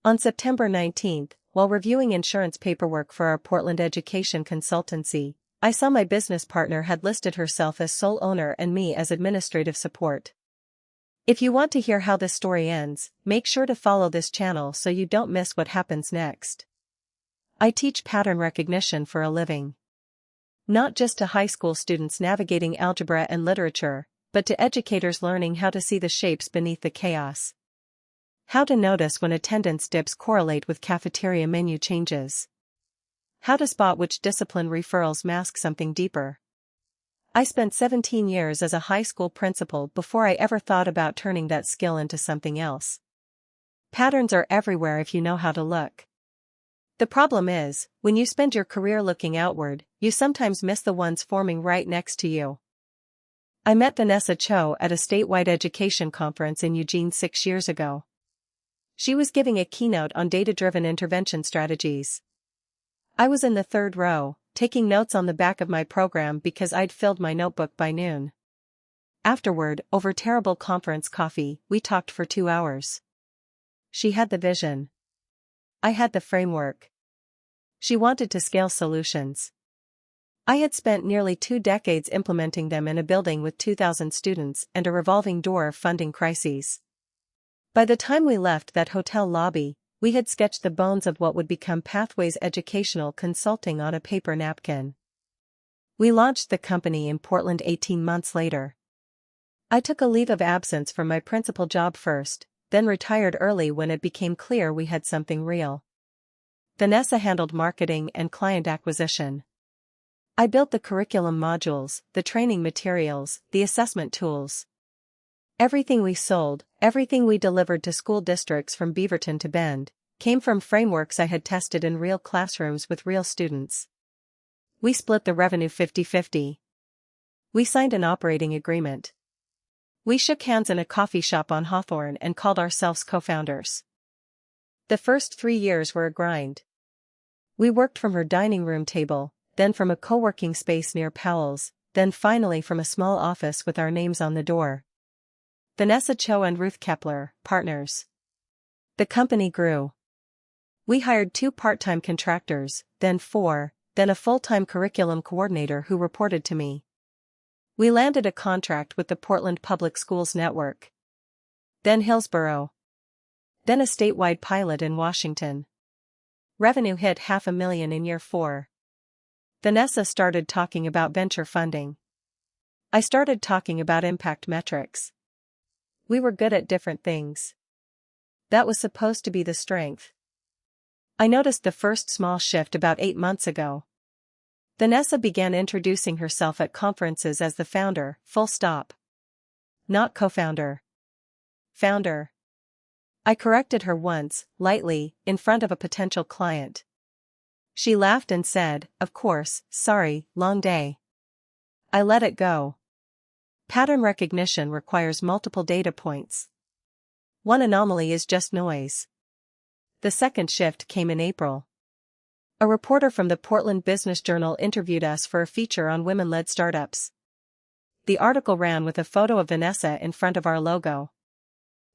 On September 19th, while reviewing insurance paperwork for our Portland education consultancy, I saw my business partner had listed herself as sole owner and me as administrative support. If you want to hear how this story ends, make sure to follow this channel so you don't miss what happens next. I teach pattern recognition for a living. Not just to high school students navigating algebra and literature, but to educators learning how to see the shapes beneath the chaos. How to notice when attendance dips correlate with cafeteria menu changes. How to spot which discipline referrals mask something deeper. I spent 17 years as a high school principal before I ever thought about turning that skill into something else. Patterns are everywhere if you know how to look. The problem is, when you spend your career looking outward, you sometimes miss the ones forming right next to you. I met Vanessa Cho at a statewide education conference in Eugene 6 years ago. She was giving a keynote on data-driven intervention strategies. I was in the third row, taking notes on the back of my program because I'd filled my notebook by noon. Afterward, over terrible conference coffee, we talked for 2 hours. She had the vision. I had the framework. She wanted to scale solutions. I had spent nearly 2 decades implementing them in a building with 2,000 students and a revolving door of funding crises. By the time we left that hotel lobby, we had sketched the bones of what would become Pathways Educational Consulting on a paper napkin. We launched the company in Portland 18 months later. I took a leave of absence from my principal job first, then retired early when it became clear we had something real. Vanessa handled marketing and client acquisition. I built the curriculum modules, the training materials, the assessment tools. Everything we sold, everything we delivered to school districts from Beaverton to Bend, came from frameworks I had tested in real classrooms with real students. We split the revenue 50-50. We signed an operating agreement. We shook hands in a coffee shop on Hawthorne and called ourselves co-founders. The first 3 years were a grind. We worked from her dining room table, then from a co-working space near Powell's, then finally from a small office with our names on the door. Vanessa Cho and Ruth Kepler, partners. The company grew. We hired 2 part-time contractors, then 4, then a full-time curriculum coordinator who reported to me. We landed a contract with the Portland Public Schools Network. Then Hillsborough. Then a statewide pilot in Washington. Revenue hit $500,000 in year 4. Vanessa started talking about venture funding. I started talking about impact metrics. We were good at different things. That was supposed to be the strength. I noticed the first small shift about 8 months ago. Vanessa began introducing herself at conferences as the founder, full stop. Not co-founder. Founder. I corrected her once, lightly, in front of a potential client. She laughed and said, "Of course, sorry, long day." I let it go. Pattern recognition requires multiple data points. One anomaly is just noise. The second shift came in April. A reporter from the Portland Business Journal interviewed us for a feature on women-led startups. The article ran with a photo of Vanessa in front of our logo.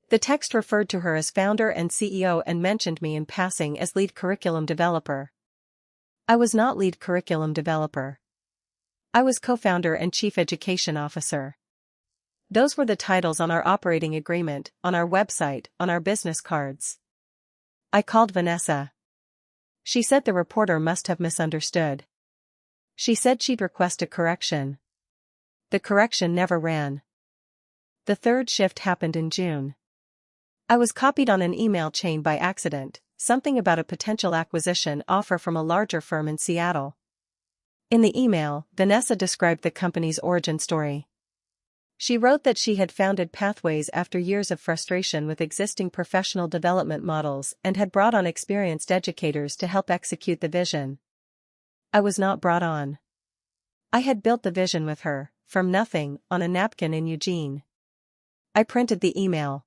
The text referred to her as founder and CEO and mentioned me in passing as lead curriculum developer. I was not lead curriculum developer. I was co-founder and chief education officer. Those were the titles on our operating agreement, on our website, on our business cards. I called Vanessa. She said the reporter must have misunderstood. She said she'd request a correction. The correction never ran. The third shift happened in June. I was copied on an email chain by accident, something about a potential acquisition offer from a larger firm in Seattle. In the email, Vanessa described the company's origin story. She wrote that she had founded Pathways after years of frustration with existing professional development models and had brought on experienced educators to help execute the vision. I was not brought on. I had built the vision with her, from nothing, on a napkin in Eugene. I printed the email.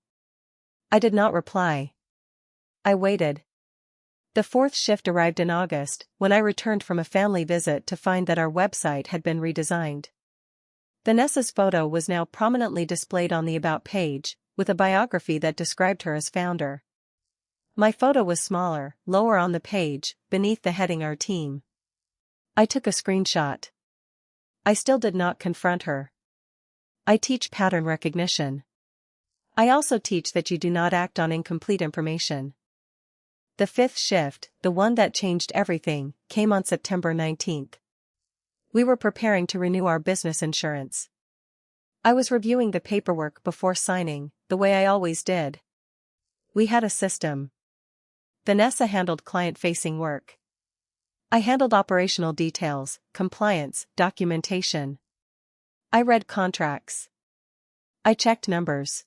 I did not reply. I waited. The fourth shift arrived in August, when I returned from a family visit to find that our website had been redesigned. Vanessa's photo was now prominently displayed on the About page, with a biography that described her as founder. My photo was smaller, lower on the page, beneath the heading Our Team. I took a screenshot. I still did not confront her. I teach pattern recognition. I also teach that you do not act on incomplete information. The fifth shift, the one that changed everything, came on September 19th. We were preparing to renew our business insurance. I was reviewing the paperwork before signing, the way I always did. We had a system. Vanessa handled client-facing work. I handled operational details, compliance, documentation. I read contracts. I checked numbers.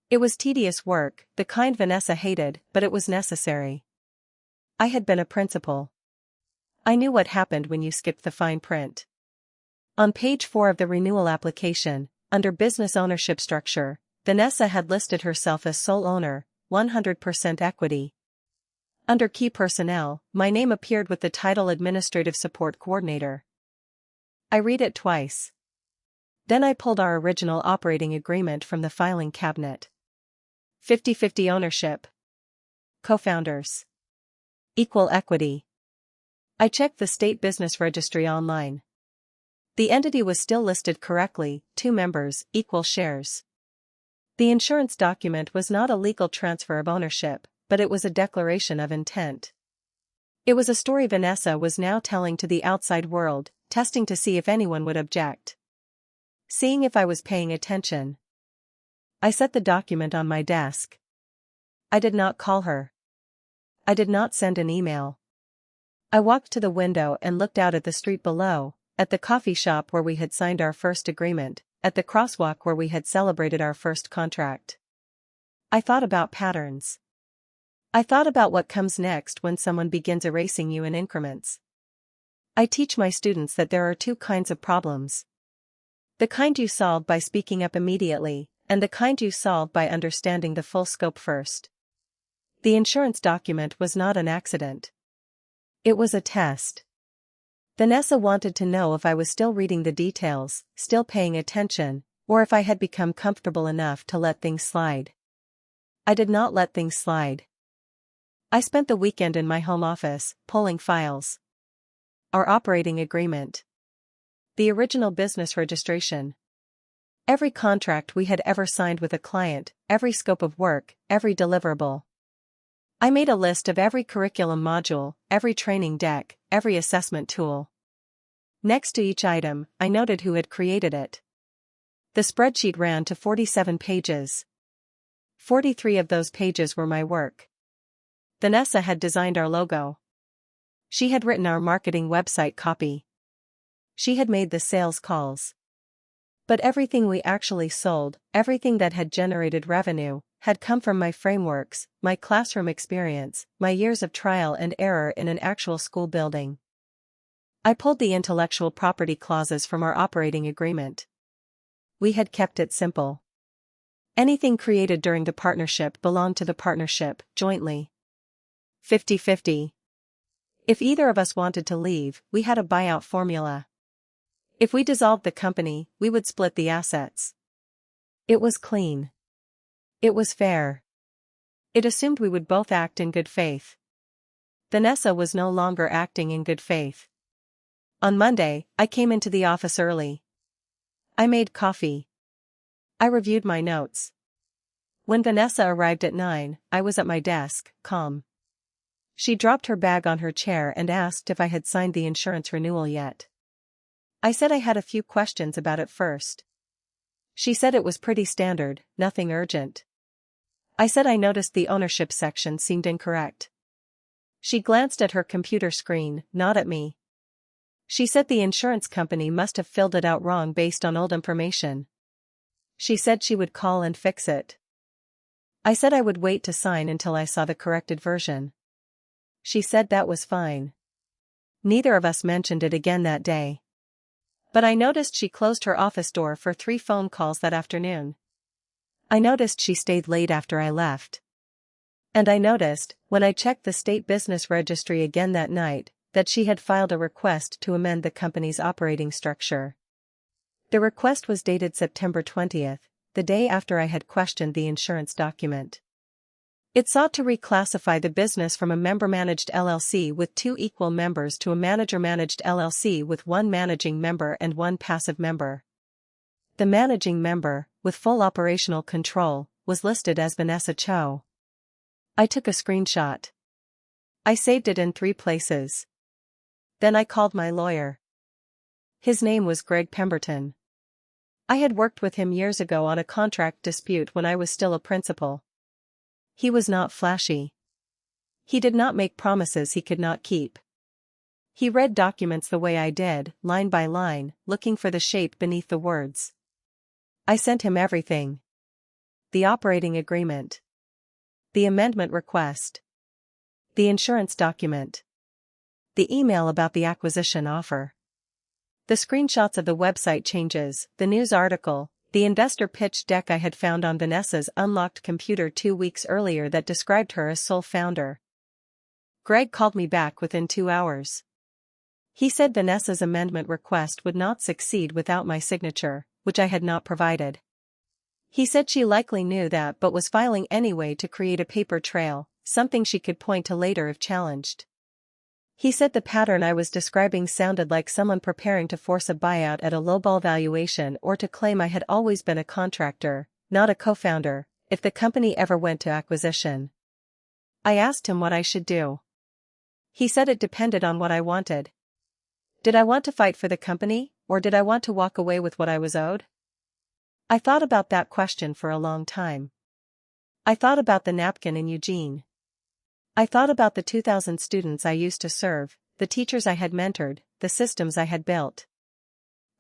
It was tedious work, the kind Vanessa hated, but it was necessary. I had been a principal. I knew what happened when you skipped the fine print. On page 4 of the renewal application, under business ownership structure, Vanessa had listed herself as sole owner, 100% equity. Under key personnel, my name appeared with the title Administrative Support Coordinator. I read it twice. Then I pulled our original operating agreement from the filing cabinet. 50-50 ownership. Co-founders. Equal equity. I checked the state business registry online. The entity was still listed correctly, 2 members, equal shares. The insurance document was not a legal transfer of ownership, but it was a declaration of intent. It was a story Vanessa was now telling to the outside world, testing to see if anyone would object. Seeing if I was paying attention. I set the document on my desk. I did not call her. I did not send an email. I walked to the window and looked out at the street below, at the coffee shop where we had signed our first agreement, at the crosswalk where we had celebrated our first contract. I thought about patterns. I thought about what comes next when someone begins erasing you in increments. I teach my students that there are 2 kinds of problems. The kind you solve by speaking up immediately, and the kind you solve by understanding the full scope first. The insurance document was not an accident. It was a test. Vanessa wanted to know if I was still reading the details, still paying attention, or if I had become comfortable enough to let things slide. I did not let things slide. I spent the weekend in my home office, pulling files. Our operating agreement. The original business registration. Every contract we had ever signed with a client, every scope of work, every deliverable. I made a list of every curriculum module, every training deck, every assessment tool. Next to each item, I noted who had created it. The spreadsheet ran to 47 pages. 43 of those pages were my work. Vanessa had designed our logo. She had written our marketing website copy. She had made the sales calls. But everything we actually sold, everything that had generated revenue, had come from my frameworks, my classroom experience, my years of trial and error in an actual school building. I pulled the intellectual property clauses from our operating agreement. We had kept it simple. Anything created during the partnership belonged to the partnership, jointly. 50-50. If either of us wanted to leave, we had a buyout formula. If we dissolved the company, we would split the assets. It was clean. It was fair. It assumed we would both act in good faith. Vanessa was no longer acting in good faith. On Monday, I came into the office early. I made coffee. I reviewed my notes. When Vanessa arrived at 9, I was at my desk, calm. She dropped her bag on her chair and asked if I had signed the insurance renewal yet. I said I had a few questions about it first. She said it was pretty standard, nothing urgent. I said I noticed the ownership section seemed incorrect. She glanced at her computer screen, not at me. She said the insurance company must have filled it out wrong based on old information. She said she would call and fix it. I said I would wait to sign until I saw the corrected version. She said that was fine. Neither of us mentioned it again that day. But I noticed she closed her office door for 3 phone calls that afternoon. I noticed she stayed late after I left. And I noticed, when I checked the state business registry again that night, that she had filed a request to amend the company's operating structure. The request was dated September 20th, the day after I had questioned the insurance document. It sought to reclassify the business from a member-managed LLC with 2 equal members to a manager-managed LLC with 1 managing member and 1 passive member. The managing member, with full operational control, was listed as Vanessa Cho. I took a screenshot. I saved it in 3 places. Then I called my lawyer. His name was Greg Pemberton. I had worked with him years ago on a contract dispute when I was still a principal. He was not flashy. He did not make promises he could not keep. He read documents the way I did, line by line, looking for the shape beneath the words. I sent him everything. The operating agreement. The amendment request. The insurance document. The email about the acquisition offer. The screenshots of the website changes, the news article, the investor pitch deck I had found on Vanessa's unlocked computer 2 weeks earlier that described her as sole founder. Greg called me back within 2 hours. He said Vanessa's amendment request would not succeed without my signature, which I had not provided. He said she likely knew that but was filing anyway to create a paper trail, something she could point to later if challenged. He said the pattern I was describing sounded like someone preparing to force a buyout at a lowball valuation or to claim I had always been a contractor, not a co-founder, if the company ever went to acquisition. I asked him what I should do. He said it depended on what I wanted. Did I want to fight for the company, or did I want to walk away with what I was owed? I thought about that question for a long time. I thought about the napkin in Eugene. I thought about the 2,000 students I used to serve, the teachers I had mentored, the systems I had built.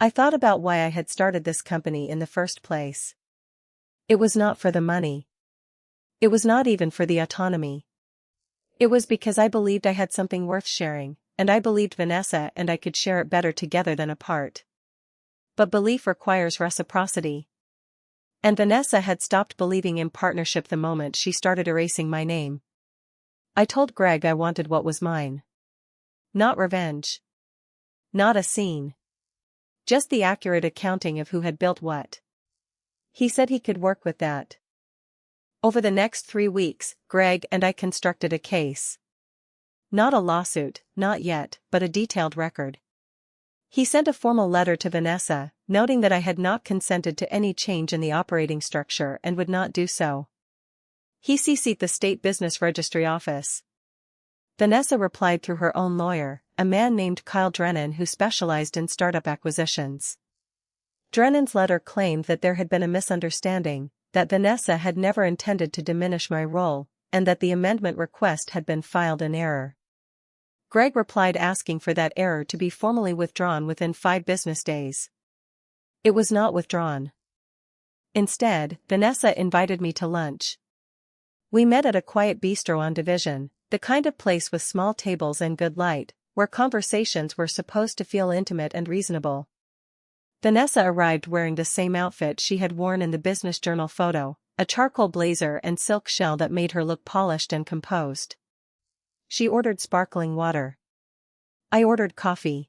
I thought about why I had started this company in the first place. It was not for the money. It was not even for the autonomy. It was because I believed I had something worth sharing, and I believed Vanessa and I could share it better together than apart. But belief requires reciprocity. And Vanessa had stopped believing in partnership the moment she started erasing my name. I told Greg I wanted what was mine. Not revenge. Not a scene. Just the accurate accounting of who had built what. He said he could work with that. Over the next 3 weeks, Greg and I constructed a case. Not a lawsuit, not yet, but a detailed record. He sent a formal letter to Vanessa, noting that I had not consented to any change in the operating structure and would not do so. He CC'd the State Business Registry Office. Vanessa replied through her own lawyer, a man named Kyle Drennan who specialized in startup acquisitions. Drennan's letter claimed that there had been a misunderstanding, that Vanessa had never intended to diminish my role, and that the amendment request had been filed in error. Greg replied asking for that error to be formally withdrawn within 5 business days. It was not withdrawn. Instead, Vanessa invited me to lunch. We met at a quiet bistro on Division, the kind of place with small tables and good light, where conversations were supposed to feel intimate and reasonable. Vanessa arrived wearing the same outfit she had worn in the Business Journal photo, a charcoal blazer and silk shell that made her look polished and composed. She ordered sparkling water. I ordered coffee.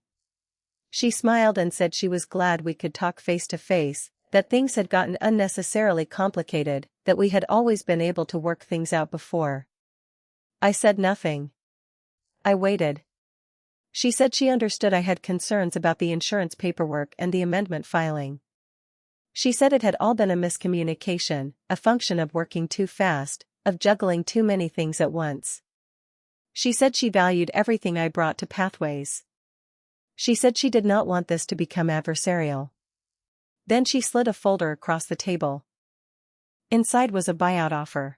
She smiled and said she was glad we could talk face to face, that things had gotten unnecessarily complicated, that we had always been able to work things out before. I said nothing. I waited. She said she understood I had concerns about the insurance paperwork and the amendment filing. She said it had all been a miscommunication, a function of working too fast, of juggling too many things at once. She said she valued everything I brought to Pathways. She said she did not want this to become adversarial. Then she slid a folder across the table. Inside was a buyout offer.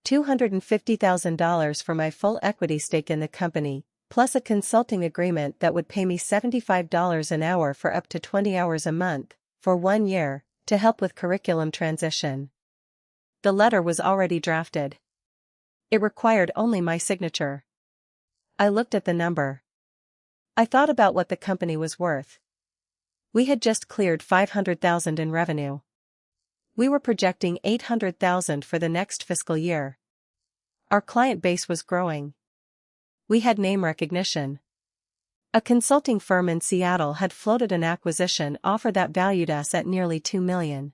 $250,000 for my full equity stake in the company, plus a consulting agreement that would pay me $75 an hour for up to 20 hours a month, for 1 year, to help with curriculum transition. The letter was already drafted. It required only my signature. I looked at the number. I thought about what the company was worth. We had just cleared $500,000 in revenue. We were projecting $800,000 for the next fiscal year. Our client base was growing. We had name recognition. A consulting firm in Seattle had floated an acquisition offer that valued us at nearly $2 million.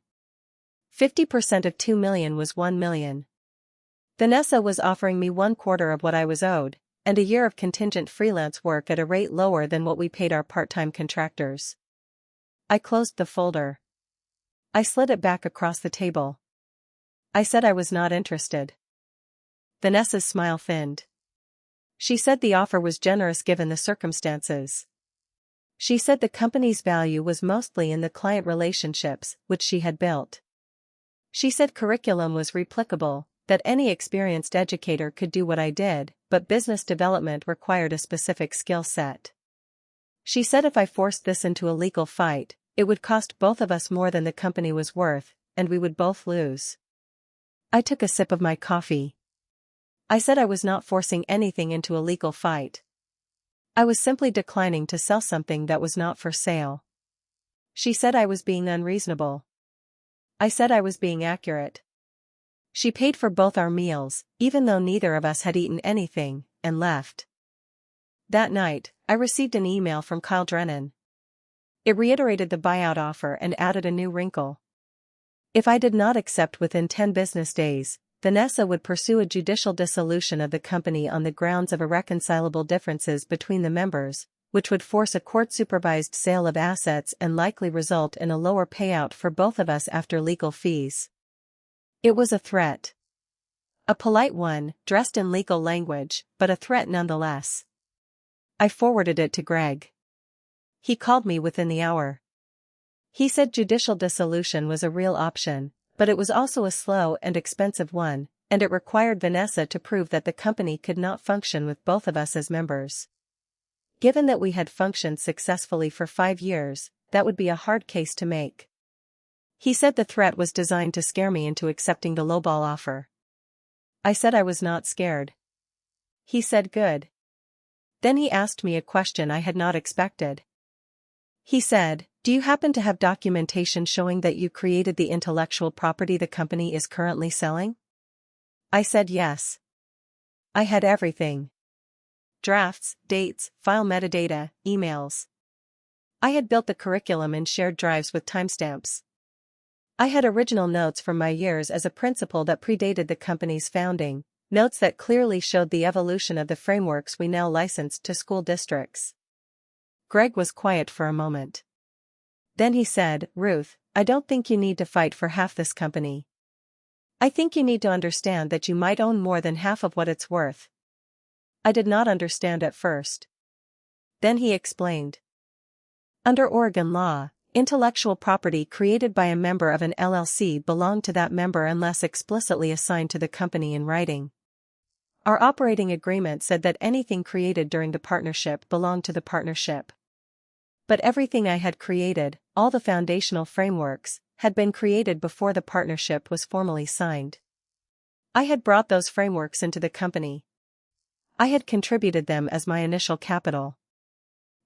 50% of $2 million was $1 million. Vanessa was offering me 1/4 of what I was owed, and a year of contingent freelance work at a rate lower than what we paid our part-time contractors. I closed the folder. I slid it back across the table. I said I was not interested. Vanessa's smile thinned. She said the offer was generous given the circumstances. She said the company's value was mostly in the client relationships which she had built. She said curriculum was replicable, that any experienced educator could do what I did, but business development required a specific skill set. She said if I forced this into a legal fight, it would cost both of us more than the company was worth, and we would both lose. I took a sip of my coffee. I said I was not forcing anything into a legal fight. I was simply declining to sell something that was not for sale. She said I was being unreasonable. I said I was being accurate. She paid for both our meals, even though neither of us had eaten anything, and left. That night, I received an email from Kyle Drennan. It reiterated the buyout offer and added a new wrinkle. If I did not accept within 10 business days, Vanessa would pursue a judicial dissolution of the company on the grounds of irreconcilable differences between the members, which would force a court-supervised sale of assets and likely result in a lower payout for both of us after legal fees. It was a threat. A polite one, dressed in legal language, but a threat nonetheless. I forwarded it to Greg. He called me within the hour. He said judicial dissolution was a real option, but it was also a slow and expensive one, and it required Vanessa to prove that the company could not function with both of us as members. Given that we had functioned successfully for 5 years, that would be a hard case to make. He said the threat was designed to scare me into accepting the lowball offer. I said I was not scared. He said good. Then he asked me a question I had not expected. He said, "Do you happen to have documentation showing that you created the intellectual property the company is currently selling?" I said yes. I had everything. Drafts, dates, file metadata, emails. I had built the curriculum in shared drives with timestamps. I had original notes from my years as a principal that predated the company's founding, notes that clearly showed the evolution of the frameworks we now licensed to school districts. Greg was quiet for a moment. Then he said, "Ruth, I don't think you need to fight for half this company. I think you need to understand that you might own more than half of what it's worth." I did not understand at first. Then he explained. Under Oregon law, intellectual property created by a member of an LLC belonged to that member unless explicitly assigned to the company in writing. Our operating agreement said that anything created during the partnership belonged to the partnership. But everything I had created, all the foundational frameworks, had been created before the partnership was formally signed. I had brought those frameworks into the company. I had contributed them as my initial capital.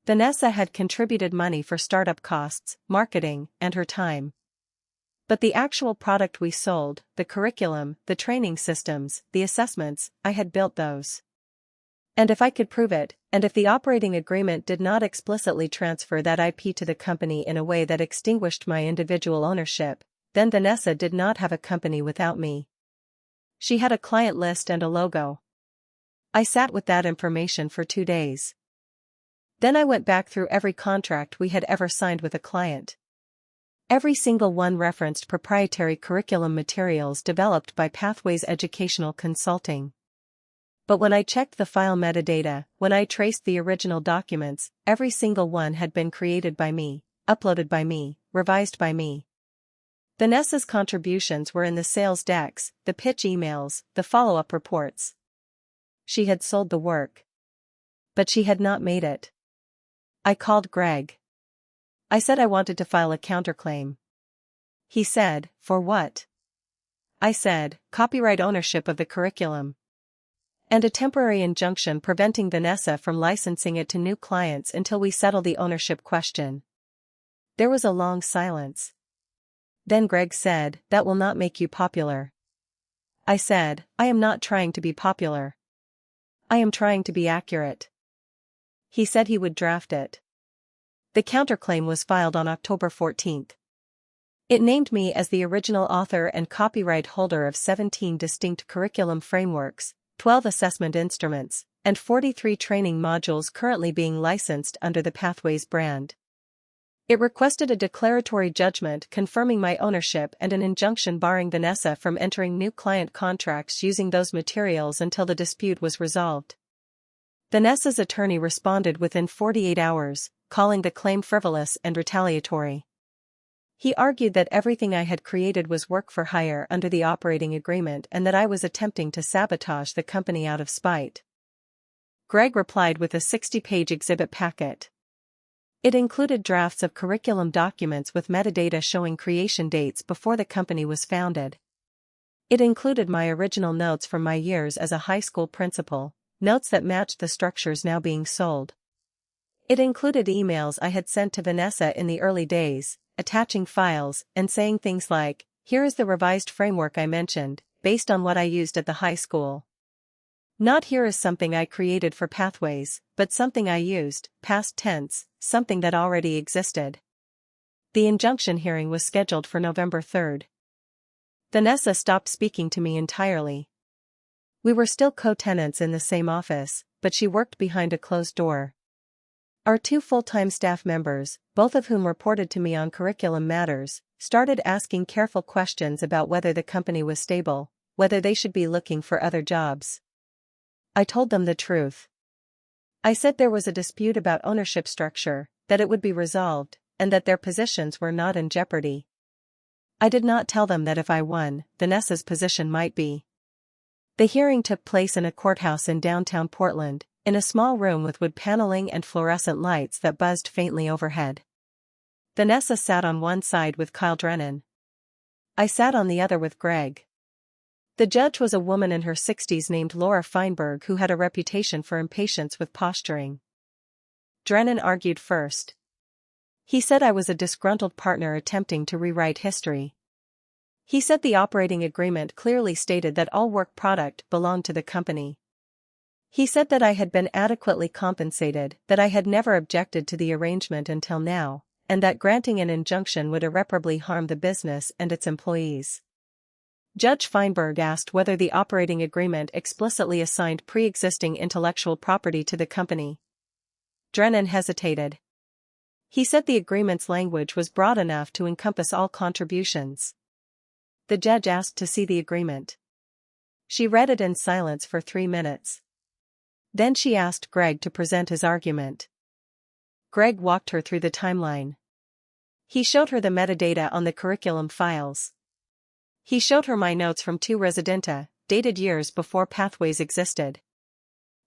Vanessa had contributed money for startup costs, marketing, and her time. But the actual product we sold, the curriculum, the training systems, the assessments, I had built those. And if I could prove it, and if the operating agreement did not explicitly transfer that IP to the company in a way that extinguished my individual ownership, then Vanessa did not have a company without me. She had a client list and a logo. I sat with that information for 2 days. Then I went back through every contract we had ever signed with a client. Every single one referenced proprietary curriculum materials developed by Pathways Educational Consulting. But when I checked the file metadata, when I traced the original documents, every single one had been created by me, uploaded by me, revised by me. Vanessa's contributions were in the sales decks, the pitch emails, the follow-up reports. She had sold the work. But she had not made it. I called Greg. I said I wanted to file a counterclaim. He said, "For what?" I said, "Copyright ownership of the curriculum. And a temporary injunction preventing Vanessa from licensing it to new clients until we settle the ownership question." There was a long silence. Then Greg said, "That will not make you popular." I said, "I am not trying to be popular. I am trying to be accurate." He said he would draft it. The counterclaim was filed on October 14th. It named me as the original author and copyright holder of 17 distinct curriculum frameworks, 12 assessment instruments, and 43 training modules currently being licensed under the Pathways brand. It requested a declaratory judgment confirming my ownership and an injunction barring Vanessa from entering new client contracts using those materials until the dispute was resolved. Vanessa's attorney responded within 48 hours, calling the claim frivolous and retaliatory. He argued that everything I had created was work for hire under the operating agreement and that I was attempting to sabotage the company out of spite. Greg replied with a 60-page exhibit packet. It included drafts of curriculum documents with metadata showing creation dates before the company was founded. It included my original notes from my years as a high school principal, notes that matched the structures now being sold. It included emails I had sent to Vanessa in the early days, attaching files and saying things like, "Here is the revised framework I mentioned, based on what I used at the high school." Not "here is something I created for Pathways," but something I used, past tense, something that already existed. The injunction hearing was scheduled for November 3rd. Vanessa stopped speaking to me entirely. We were still co-tenants in the same office, but she worked behind a closed door. Our 2 full-time staff members, both of whom reported to me on curriculum matters, started asking careful questions about whether the company was stable, whether they should be looking for other jobs. I told them the truth. I said there was a dispute about ownership structure, that it would be resolved, and that their positions were not in jeopardy. I did not tell them that if I won, Vanessa's position might be. The hearing took place in a courthouse in downtown Portland, in a small room with wood paneling and fluorescent lights that buzzed faintly overhead. Vanessa sat on one side with Kyle Drennan. I sat on the other with Greg. The judge was a woman in her 60s named Laura Feinberg who had a reputation for impatience with posturing. Drennan argued first. He said I was a disgruntled partner attempting to rewrite history. He said the operating agreement clearly stated that all work product belonged to the company. He said that I had been adequately compensated, that I had never objected to the arrangement until now, and that granting an injunction would irreparably harm the business and its employees. Judge Feinberg asked whether the operating agreement explicitly assigned pre-existing intellectual property to the company. Drennan hesitated. He said the agreement's language was broad enough to encompass all contributions. The judge asked to see the agreement. She read it in silence for 3 minutes. Then she asked Greg to present his argument. Greg walked her through the timeline. He showed her the metadata on the curriculum files. He showed her my notes from 2 Residenta, dated years before Pathways existed.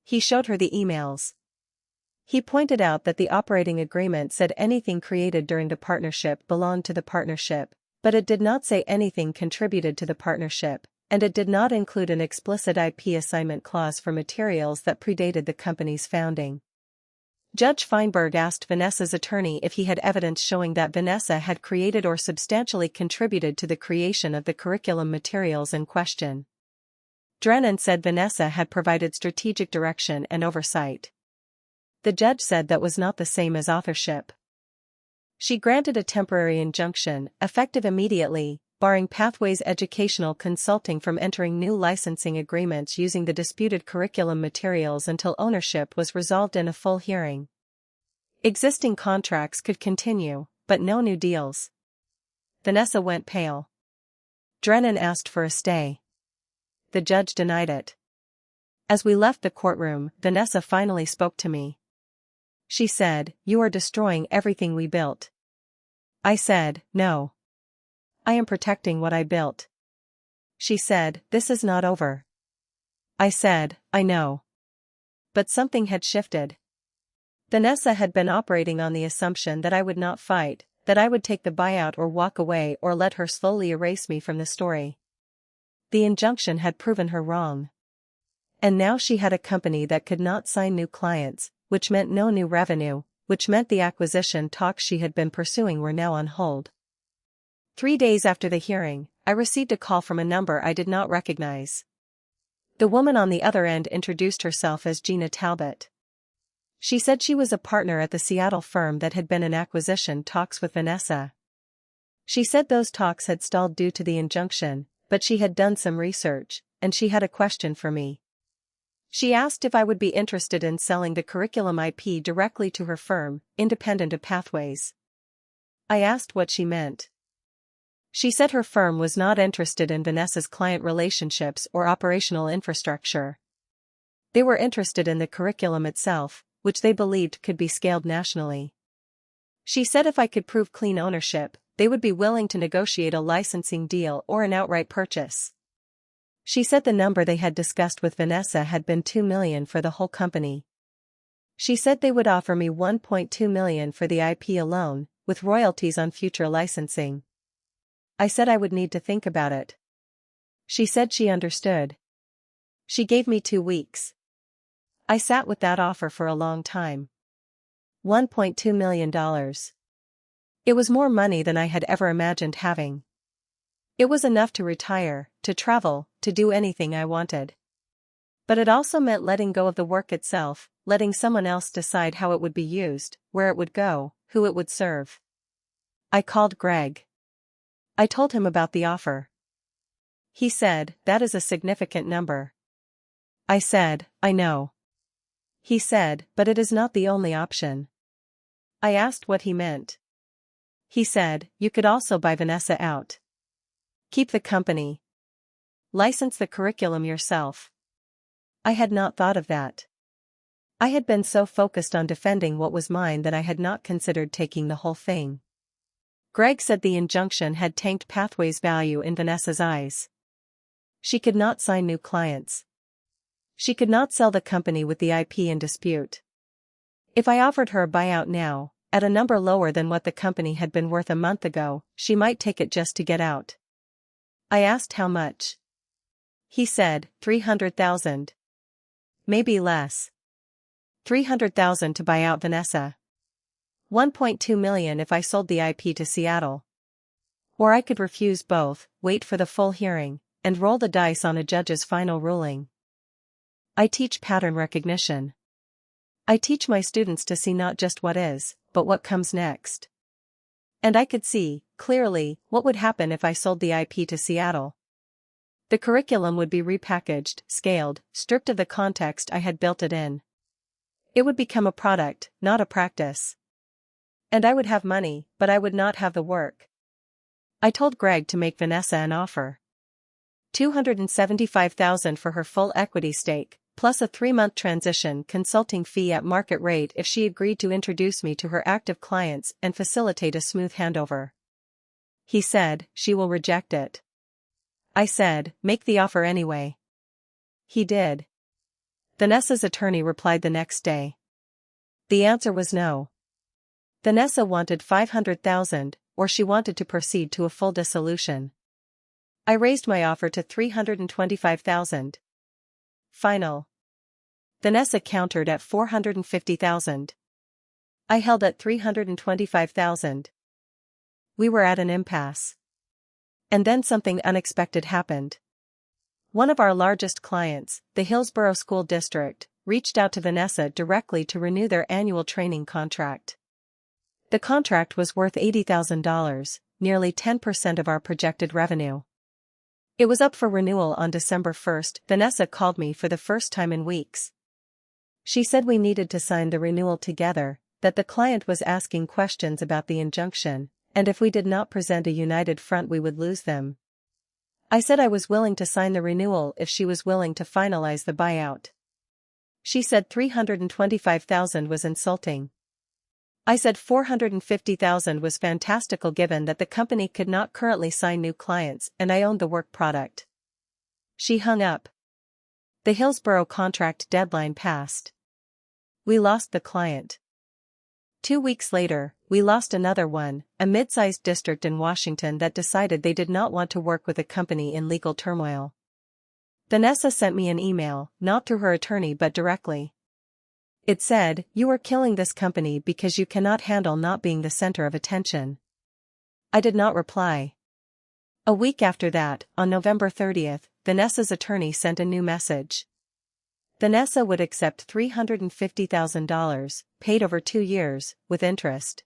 He showed her the emails. He pointed out that the operating agreement said anything created during the partnership belonged to the partnership, but it did not say anything contributed to the partnership, and it did not include an explicit IP assignment clause for materials that predated the company's founding. Judge Feinberg asked Vanessa's attorney if he had evidence showing that Vanessa had created or substantially contributed to the creation of the curriculum materials in question. Drennan said Vanessa had provided strategic direction and oversight. The judge said that was not the same as authorship. She granted a temporary injunction, effective immediately, barring Pathways Educational Consulting from entering new licensing agreements using the disputed curriculum materials until ownership was resolved in a full hearing. Existing contracts could continue, but no new deals. Vanessa went pale. Drennan asked for a stay. The judge denied it. As we left the courtroom, Vanessa finally spoke to me. She said, "You are destroying everything we built." I said, "No. I am protecting what I built." She said, "This is not over." I said, "I know." But something had shifted. Vanessa had been operating on the assumption that I would not fight, that I would take the buyout or walk away or let her slowly erase me from the story. The injunction had proven her wrong. And now she had a company that could not sign new clients, which meant no new revenue, which meant the acquisition talks she had been pursuing were now on hold. 3 days after the hearing, I received a call from a number I did not recognize. The woman on the other end introduced herself as Gina Talbot. She said she was a partner at the Seattle firm that had been in acquisition talks with Vanessa. She said those talks had stalled due to the injunction, but she had done some research, and she had a question for me. She asked if I would be interested in selling the curriculum IP directly to her firm, independent of Pathways. I asked what she meant. She said her firm was not interested in Vanessa's client relationships or operational infrastructure. They were interested in the curriculum itself, which they believed could be scaled nationally. She said if I could prove clean ownership, they would be willing to negotiate a licensing deal or an outright purchase. She said the number they had discussed with Vanessa had been $2 million for the whole company. She said they would offer me $1.2 million for the IP alone, with royalties on future licensing. I said I would need to think about it. She said she understood. She gave me 2 weeks. I sat with that offer for a long time. $1.2 million. It was more money than I had ever imagined having. It was enough to retire, to travel, to do anything I wanted. But it also meant letting go of the work itself, letting someone else decide how it would be used, where it would go, who it would serve. I called Greg. I told him about the offer. He said, "That is a significant number." I said, "I know." He said, "But it is not the only option." I asked what he meant. He said, "You could also buy Vanessa out. Keep the company. License the curriculum yourself." I had not thought of that. I had been so focused on defending what was mine that I had not considered taking the whole thing. Greg said the injunction had tanked Pathways' value in Vanessa's eyes. She could not sign new clients. She could not sell the company with the IP in dispute. If I offered her a buyout now, at a number lower than what the company had been worth a month ago, she might take it just to get out. I asked how much. He said, $300,000. Maybe less. $300,000 to buy out Vanessa. $1.2 million if I sold the IP to Seattle. Or I could refuse both, wait for the full hearing, and roll the dice on a judge's final ruling. I teach pattern recognition. I teach my students to see not just what is, but what comes next. And I could see, clearly, what would happen if I sold the IP to Seattle. The curriculum would be repackaged, scaled, stripped of the context I had built it in. It would become a product, not a practice. And I would have money, but I would not have the work. I told Greg to make Vanessa an offer. $275,000 for her full equity stake, plus a 3-month transition consulting fee at market rate if she agreed to introduce me to her active clients and facilitate a smooth handover. He said, "She will reject it." I said, "Make the offer anyway." He did. Vanessa's attorney replied the next day. The answer was no. Vanessa wanted $500,000, or she wanted to proceed to a full dissolution. I raised my offer to $325,000. Final. Vanessa countered at $450,000. I held at $325,000. We were at an impasse. And then something unexpected happened. One of our largest clients, the Hillsborough School District, reached out to Vanessa directly to renew their annual training contract. The contract was worth $80,000, nearly 10% of our projected revenue. It was up for renewal on December 1st. Vanessa called me for the first time in weeks. She said we needed to sign the renewal together, that the client was asking questions about the injunction, and if we did not present a united front we would lose them. I said I was willing to sign the renewal if she was willing to finalize the buyout. She said $325,000 was insulting. I said $450,000 was fantastical given that the company could not currently sign new clients and I owned the work product. She hung up. The Hillsborough contract deadline passed. We lost the client. 2 weeks later, we lost another one, a mid-sized district in Washington that decided they did not want to work with a company in legal turmoil. Vanessa sent me an email, not through her attorney but directly. It said, "You are killing this company because you cannot handle not being the center of attention." I did not reply. A week after that, on November 30th, Vanessa's attorney sent a new message. Vanessa would accept $350,000, paid over 2 years, with interest.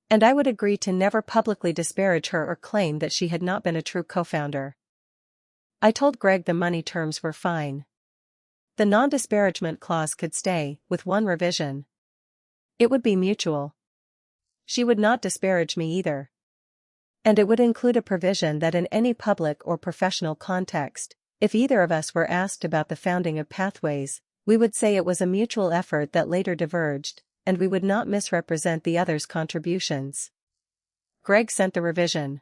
And I would agree to never publicly disparage her or claim that she had not been a true co-founder. I told Greg the money terms were fine. The non-disparagement clause could stay, with one revision. It would be mutual. She would not disparage me either. And it would include a provision that in any public or professional context, if either of us were asked about the founding of Pathways, we would say it was a mutual effort that later diverged, and we would not misrepresent the other's contributions. Greg sent the revision.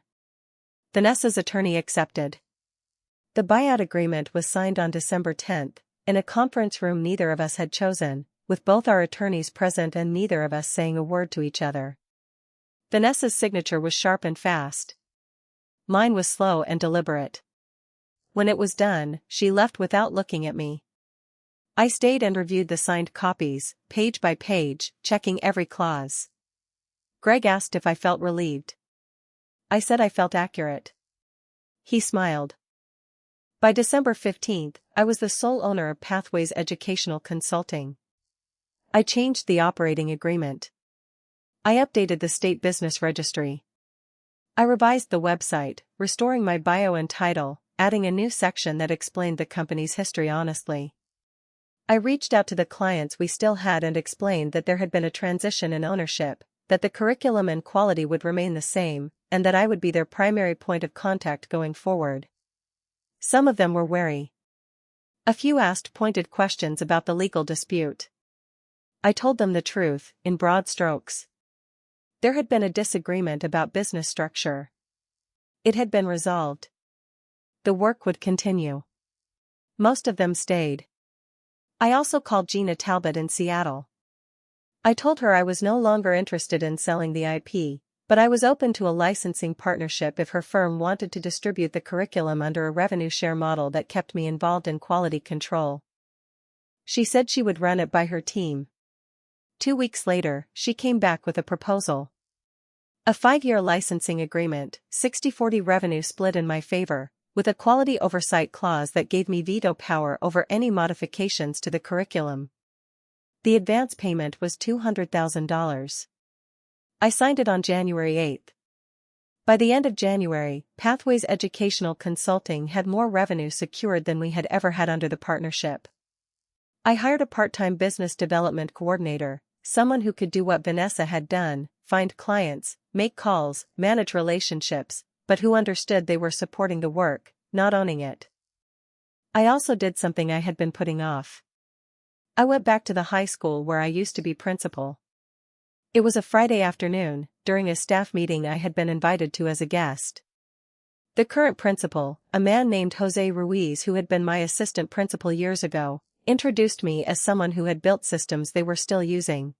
Vanessa's attorney accepted. The buyout agreement was signed on December 10th, in a conference room neither of us had chosen, with both our attorneys present and neither of us saying a word to each other. Vanessa's signature was sharp and fast. Mine was slow and deliberate. When it was done, she left without looking at me. I stayed and reviewed the signed copies, page by page, checking every clause. Greg asked if I felt relieved. I said I felt accurate. He smiled. By December 15th, I was the sole owner of Pathways Educational Consulting. I changed the operating agreement. I updated the state business registry. I revised the website, restoring my bio and title, adding a new section that explained the company's history honestly. I reached out to the clients we still had and explained that there had been a transition in ownership, that the curriculum and quality would remain the same, and that I would be their primary point of contact going forward. Some of them were wary. A few asked pointed questions about the legal dispute. I told them the truth, in broad strokes. There had been a disagreement about business structure. It had been resolved. The work would continue. Most of them stayed. I also called Gina Talbot in Seattle. I told her I was no longer interested in selling the IP, but I was open to a licensing partnership if her firm wanted to distribute the curriculum under a revenue share model that kept me involved in quality control. She said she would run it by her team. 2 weeks later, she came back with a proposal. A 5-year licensing agreement, 60-40 revenue split in my favor, with a quality oversight clause that gave me veto power over any modifications to the curriculum. The advance payment was $200,000. I signed it on January 8th. By the end of January, Pathways Educational Consulting had more revenue secured than we had ever had under the partnership. I hired a part-time business development coordinator, someone who could do what Vanessa had done, find clients, make calls, manage relationships, but who understood they were supporting the work, not owning it. I also did something I had been putting off. I went back to the high school where I used to be principal. It was a Friday afternoon, during a staff meeting I had been invited to as a guest. The current principal, a man named Jose Ruiz who had been my assistant principal years ago, introduced me as someone who had built systems they were still using.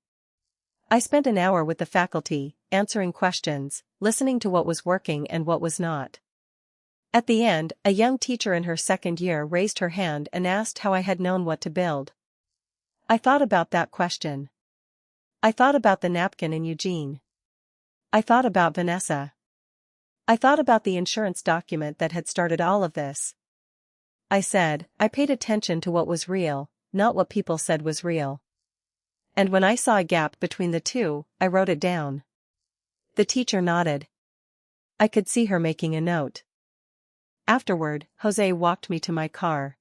I spent an hour with the faculty, answering questions, listening to what was working and what was not. At the end, a young teacher in her second year raised her hand and asked how I had known what to build. I thought about that question. I thought about the napkin in Eugene. I thought about Vanessa. I thought about the insurance document that had started all of this. I said, I paid attention to what was real, not what people said was real. And when I saw a gap between the two, I wrote it down. The teacher nodded. I could see her making a note. Afterward, Jose walked me to my car.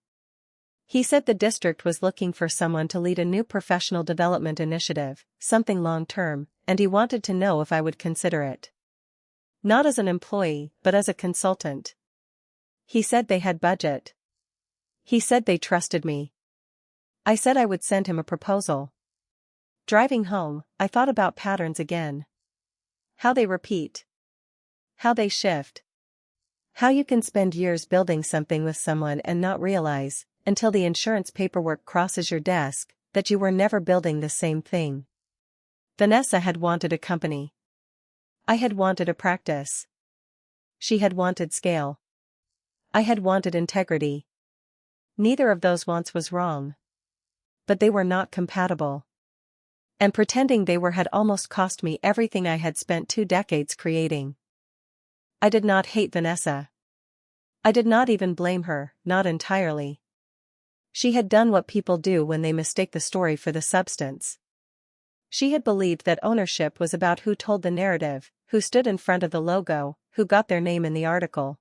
He said the district was looking for someone to lead a new professional development initiative, something long-term, and he wanted to know if I would consider it. Not as an employee, but as a consultant. He said they had budget. He said they trusted me. I said I would send him a proposal. Driving home, I thought about patterns again. How they repeat. How they shift. How you can spend years building something with someone and not realize, until the insurance paperwork crosses your desk, that you were never building the same thing. Vanessa had wanted a company. I had wanted a practice. She had wanted scale. I had wanted integrity. Neither of those wants was wrong. But they were not compatible. And pretending they were had almost cost me everything I had spent 2 decades creating. I did not hate Vanessa. I did not even blame her, not entirely. She had done what people do when they mistake the story for the substance. She had believed that ownership was about who told the narrative, who stood in front of the logo, who got their name in the article.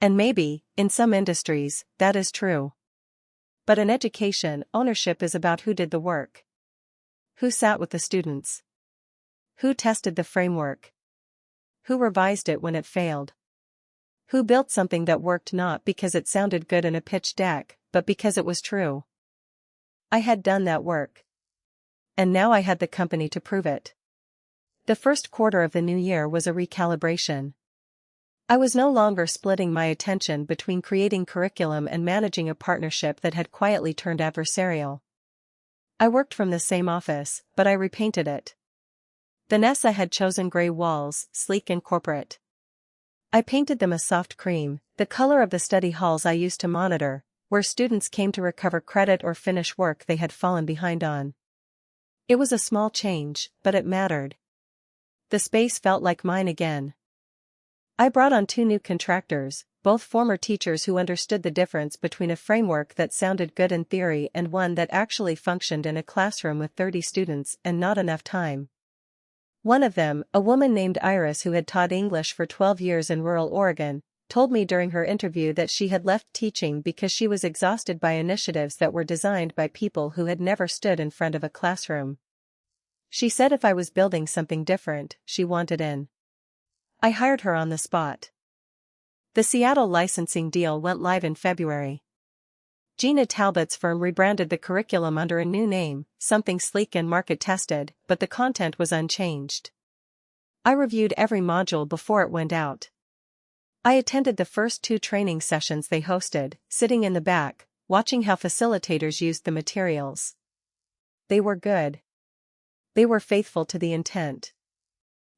And maybe, in some industries, that is true. But in education, ownership is about who did the work. Who sat with the students? Who tested the framework? Who revised it when it failed? Who built something that worked not because it sounded good in a pitch deck, but because it was true? I had done that work. And now I had the company to prove it. The first quarter of the new year was a recalibration. I was no longer splitting my attention between creating curriculum and managing a partnership that had quietly turned adversarial. I worked from the same office, but I repainted it. Vanessa had chosen gray walls, sleek and corporate. I painted them a soft cream, the color of the study halls I used to monitor, where students came to recover credit or finish work they had fallen behind on. It was a small change, but it mattered. The space felt like mine again. I brought on 2 new contractors, both former teachers who understood the difference between a framework that sounded good in theory and one that actually functioned in a classroom with 30 students and not enough time. One of them, a woman named Iris who had taught English for 12 years in rural Oregon, told me during her interview that she had left teaching because she was exhausted by initiatives that were designed by people who had never stood in front of a classroom. She said if I was building something different, she wanted in. I hired her on the spot. The Seattle licensing deal went live in February. Gina Talbot's firm rebranded the curriculum under a new name, something sleek and market-tested, but the content was unchanged. I reviewed every module before it went out. I attended the first 2 training sessions they hosted, sitting in the back, watching how facilitators used the materials. They were good. They were faithful to the intent.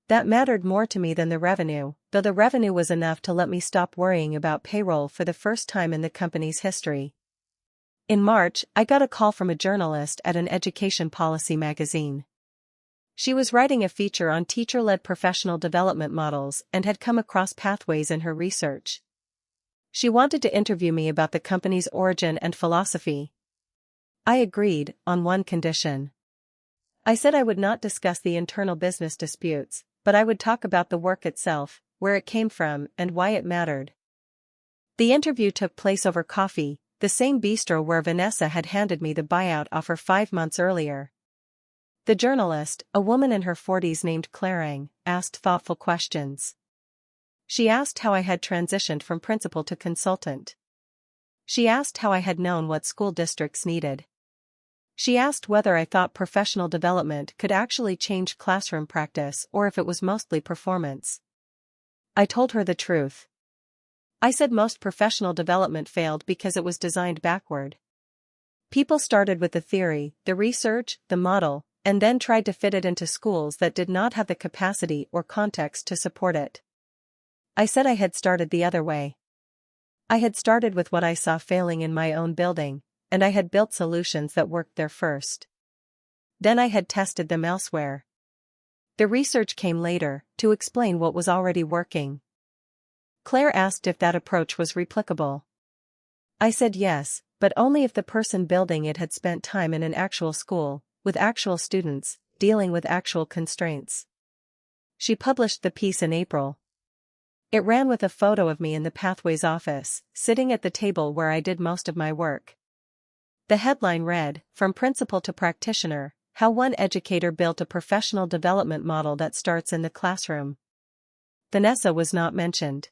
That mattered more to me than the revenue, though the revenue was enough to let me stop worrying about payroll for the first time in the company's history. In March, I got a call from a journalist at an education policy magazine. She was writing a feature on teacher-led professional development models and had come across pathways in her research. She wanted to interview me about the company's origin and philosophy. I agreed, on one condition. I said I would not discuss the internal business disputes, but I would talk about the work itself, where it came from, and why it mattered. The interview took place over coffee, the same bistro where Vanessa had handed me the buyout offer 5 months earlier. The journalist, a woman in her 40s named Claire, asked thoughtful questions. She asked how I had transitioned from principal to consultant. She asked how I had known what school districts needed. She asked whether I thought professional development could actually change classroom practice or if it was mostly performance. I told her the truth. I said most professional development failed because it was designed backward. People started with the theory, the research, the model, and then tried to fit it into schools that did not have the capacity or context to support it. I said I had started the other way. I had started with what I saw failing in my own building, and I had built solutions that worked there first. Then I had tested them elsewhere. The research came later, to explain what was already working. Claire asked if that approach was replicable. I said yes, but only if the person building it had spent time in an actual school, with actual students, dealing with actual constraints. She published the piece in April. It ran with a photo of me in the Pathways office, sitting at the table where I did most of my work. The headline read, "From Principal to Practitioner, How One Educator Built a Professional Development Model That Starts in the Classroom." Vanessa was not mentioned.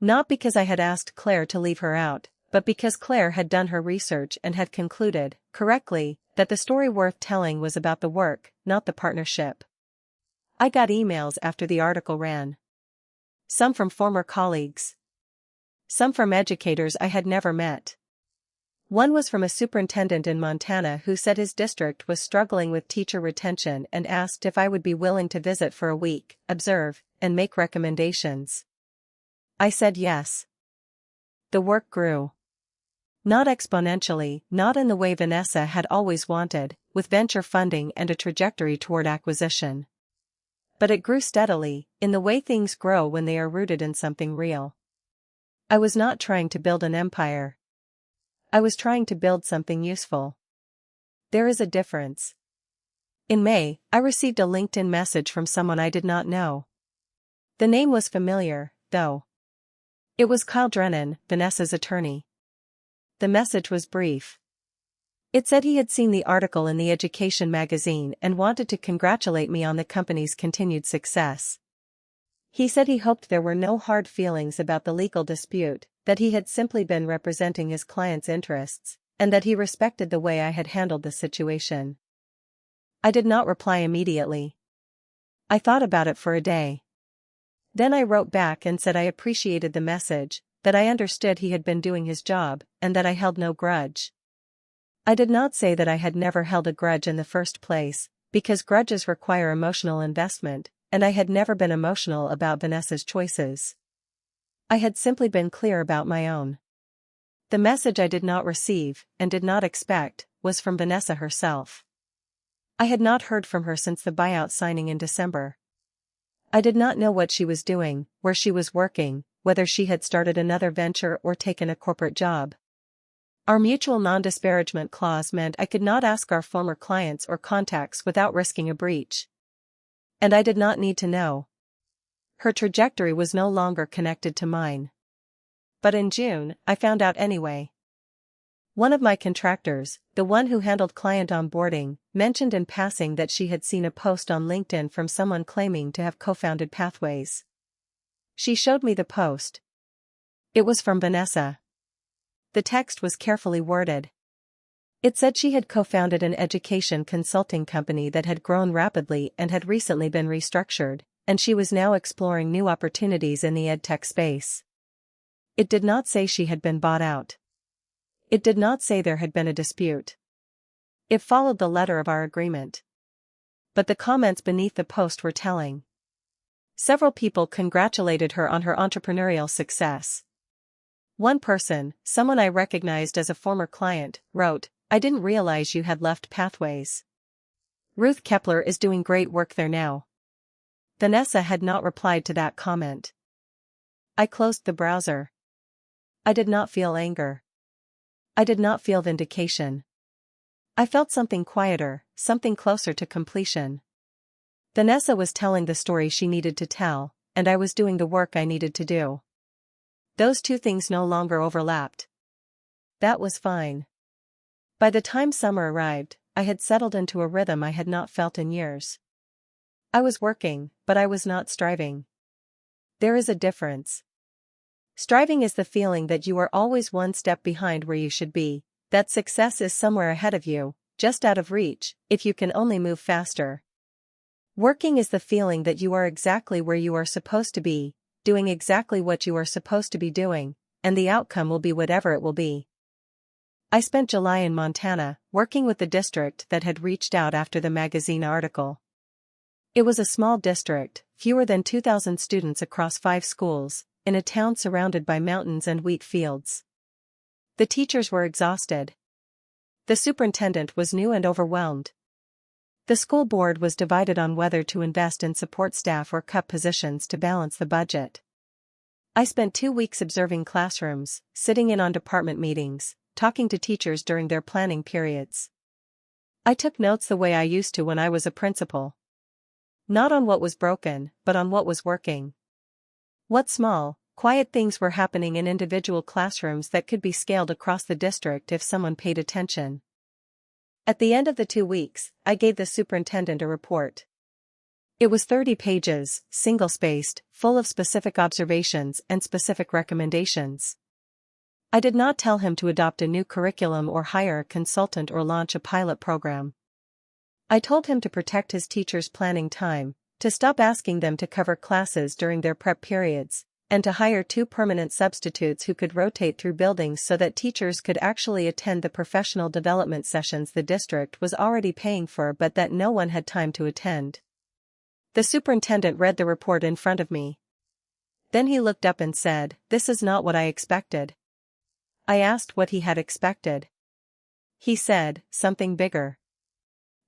Not because I had asked Claire to leave her out, but because Claire had done her research and had concluded, correctly, that the story worth telling was about the work, not the partnership. I got emails after the article ran. Some from former colleagues. Some from educators I had never met. One was from a superintendent in Montana who said his district was struggling with teacher retention and asked if I would be willing to visit for a week, observe, and make recommendations. I said yes. The work grew. Not exponentially, not in the way Vanessa had always wanted, with venture funding and a trajectory toward acquisition. But it grew steadily, in the way things grow when they are rooted in something real. I was not trying to build an empire. I was trying to build something useful. There is a difference. In May, I received a LinkedIn message from someone I did not know. The name was familiar, though. It was Kyle Drennan, Vanessa's attorney. The message was brief. It said he had seen the article in the Education magazine and wanted to congratulate me on the company's continued success. He said he hoped there were no hard feelings about the legal dispute, that he had simply been representing his client's interests, and that he respected the way I had handled the situation. I did not reply immediately. I thought about it for a day. Then I wrote back and said I appreciated the message, that I understood he had been doing his job, and that I held no grudge. I did not say that I had never held a grudge in the first place, because grudges require emotional investment, and I had never been emotional about Vanessa's choices. I had simply been clear about my own. The message I did not receive, and did not expect, was from Vanessa herself. I had not heard from her since the buyout signing in December. I did not know what she was doing, where she was working, whether she had started another venture or taken a corporate job. Our mutual non-disparagement clause meant I could not ask our former clients or contacts without risking a breach. And I did not need to know. Her trajectory was no longer connected to mine. But in June, I found out anyway. One of my contractors, the one who handled client onboarding, mentioned in passing that she had seen a post on LinkedIn from someone claiming to have co-founded Pathways. She showed me the post. It was from Vanessa. The text was carefully worded. It said she had co-founded an education consulting company that had grown rapidly and had recently been restructured, and she was now exploring new opportunities in the edtech space. It did not say she had been bought out. It did not say there had been a dispute. It followed the letter of our agreement. But the comments beneath the post were telling. Several people congratulated her on her entrepreneurial success. One person, someone I recognized as a former client, wrote, "I didn't realize you had left Pathways. Ruth Kepler is doing great work there now." Vanessa had not replied to that comment. I closed the browser. I did not feel anger. I did not feel vindication. I felt something quieter, something closer to completion. Vanessa was telling the story she needed to tell, and I was doing the work I needed to do. Those two things no longer overlapped. That was fine. By the time summer arrived, I had settled into a rhythm I had not felt in years. I was working, but I was not striving. There is a difference. Striving is the feeling that you are always one step behind where you should be, that success is somewhere ahead of you, just out of reach, if you can only move faster. Working is the feeling that you are exactly where you are supposed to be, doing exactly what you are supposed to be doing, and the outcome will be whatever it will be. I spent July in Montana, working with the district that had reached out after the magazine article. It was a small district, fewer than 2,000 students across 5 schools, in a town surrounded by mountains and wheat fields. The teachers were exhausted. The superintendent was new and overwhelmed. The school board was divided on whether to invest in support staff or cut positions to balance the budget. I spent 2 weeks observing classrooms, sitting in on department meetings, talking to teachers during their planning periods. I took notes the way I used to when I was a principal. Not on what was broken, but on what was working. What small, quiet things were happening in individual classrooms that could be scaled across the district if someone paid attention. At the end of the 2 weeks, I gave the superintendent a report. It was 30 pages, single-spaced, full of specific observations and specific recommendations. I did not tell him to adopt a new curriculum or hire a consultant or launch a pilot program. I told him to protect his teachers' planning time, to stop asking them to cover classes during their prep periods, and to hire 2 permanent substitutes who could rotate through buildings so that teachers could actually attend the professional development sessions the district was already paying for but that no one had time to attend. The superintendent read the report in front of me. Then he looked up and said, "This is not what I expected." I asked what he had expected. He said, "Something bigger.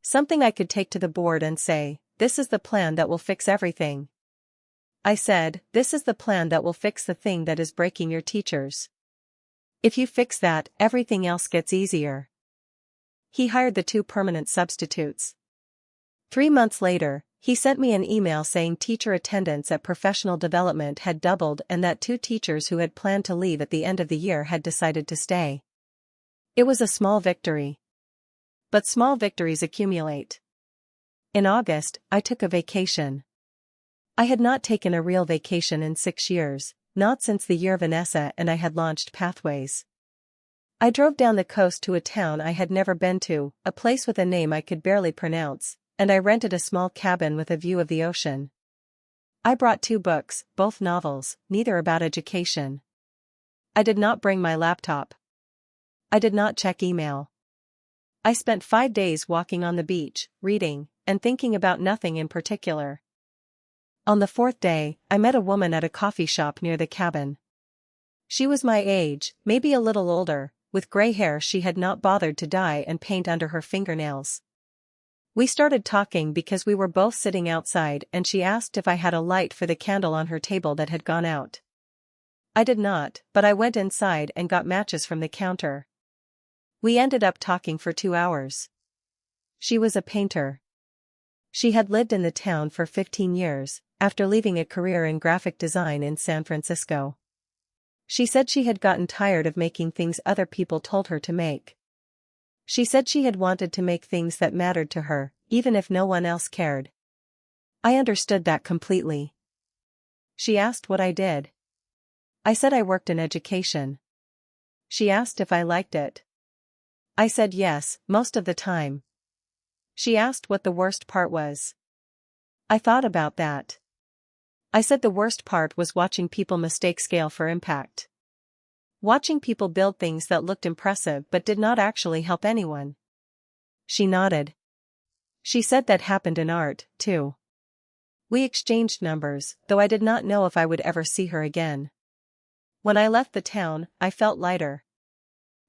Something I could take to the board and say, 'This is the plan that will fix everything.'" I said, "This is the plan that will fix the thing that is breaking your teachers. If you fix that, everything else gets easier." He hired the 2 permanent substitutes. 3 months later, he sent me an email saying teacher attendance at professional development had doubled and that 2 teachers who had planned to leave at the end of the year had decided to stay. It was a small victory. But small victories accumulate. In August, I took a vacation. I had not taken a real vacation in 6 years, not since the year Vanessa and I had launched Pathways. I drove down the coast to a town I had never been to, a place with a name I could barely pronounce, and I rented a small cabin with a view of the ocean. I brought 2 books, both novels, neither about education. I did not bring my laptop. I did not check email. I spent 5 days walking on the beach, reading, and thinking about nothing in particular. On the 4th day, I met a woman at a coffee shop near the cabin. She was my age, maybe a little older, with gray hair she had not bothered to dye and paint under her fingernails. We started talking because we were both sitting outside and she asked if I had a light for the candle on her table that had gone out. I did not, but I went inside and got matches from the counter. We ended up talking for 2 hours. She was a painter. She had lived in the town for 15 years, after leaving a career in graphic design in San Francisco. She said she had gotten tired of making things other people told her to make. She said she had wanted to make things that mattered to her, even if no one else cared. I understood that completely. She asked what I did. I said I worked in education. She asked if I liked it. I said yes, most of the time. She asked what the worst part was. I thought about that. I said the worst part was watching people mistake scale for impact. Watching people build things that looked impressive but did not actually help anyone. She nodded. She said that happened in art, too. We exchanged numbers, though I did not know if I would ever see her again. When I left the town, I felt lighter.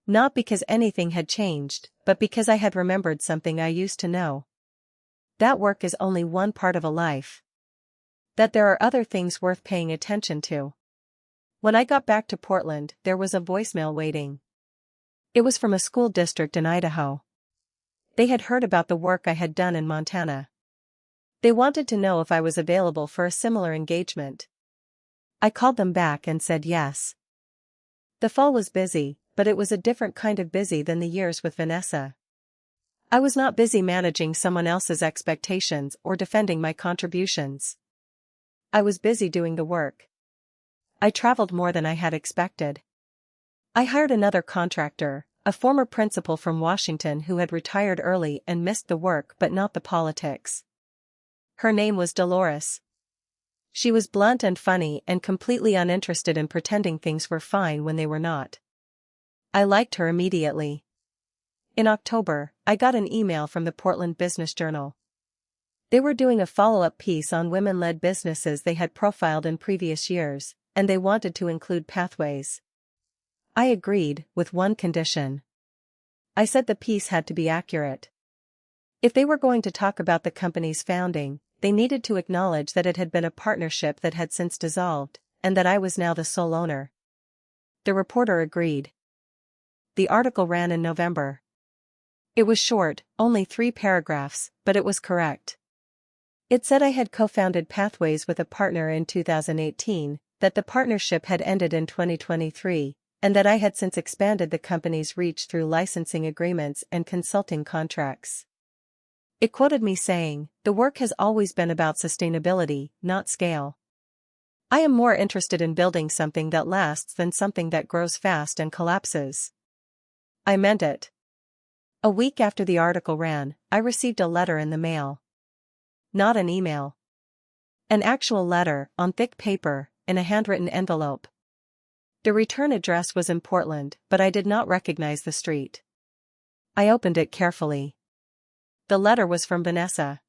Not because anything had changed, but because I had remembered something I used to know. That work is only one part of a life. That there are other things worth paying attention to. When I got back to Portland, there was a voicemail waiting. It was from a school district in Idaho. They had heard about the work I had done in Montana. They wanted to know if I was available for a similar engagement. I called them back and said yes. The fall was busy, but it was a different kind of busy than the years with Vanessa. I was not busy managing someone else's expectations or defending my contributions. I was busy doing the work. I traveled more than I had expected. I hired another contractor, a former principal from Washington who had retired early and missed the work but not the politics. Her name was Dolores. She was blunt and funny and completely uninterested in pretending things were fine when they were not. I liked her immediately. In October, I got an email from the Portland Business Journal. They were doing a follow-up piece on women-led businesses they had profiled in previous years, and they wanted to include Pathways. I agreed, with one condition. I said the piece had to be accurate. If they were going to talk about the company's founding, they needed to acknowledge that it had been a partnership that had since dissolved, and that I was now the sole owner. The reporter agreed. The article ran in November. It was short, only 3 paragraphs, but it was correct. It said I had co-founded Pathways with a partner in 2018, that the partnership had ended in 2023, and that I had since expanded the company's reach through licensing agreements and consulting contracts. It quoted me saying, "The work has always been about sustainability, not scale. I am more interested in building something that lasts than something that grows fast and collapses." I meant it. A week after the article ran, I received a letter in the mail. Not an email. An actual letter, on thick paper, in a handwritten envelope. The return address was in Portland, but I did not recognize the street. I opened it carefully. The letter was from Vanessa.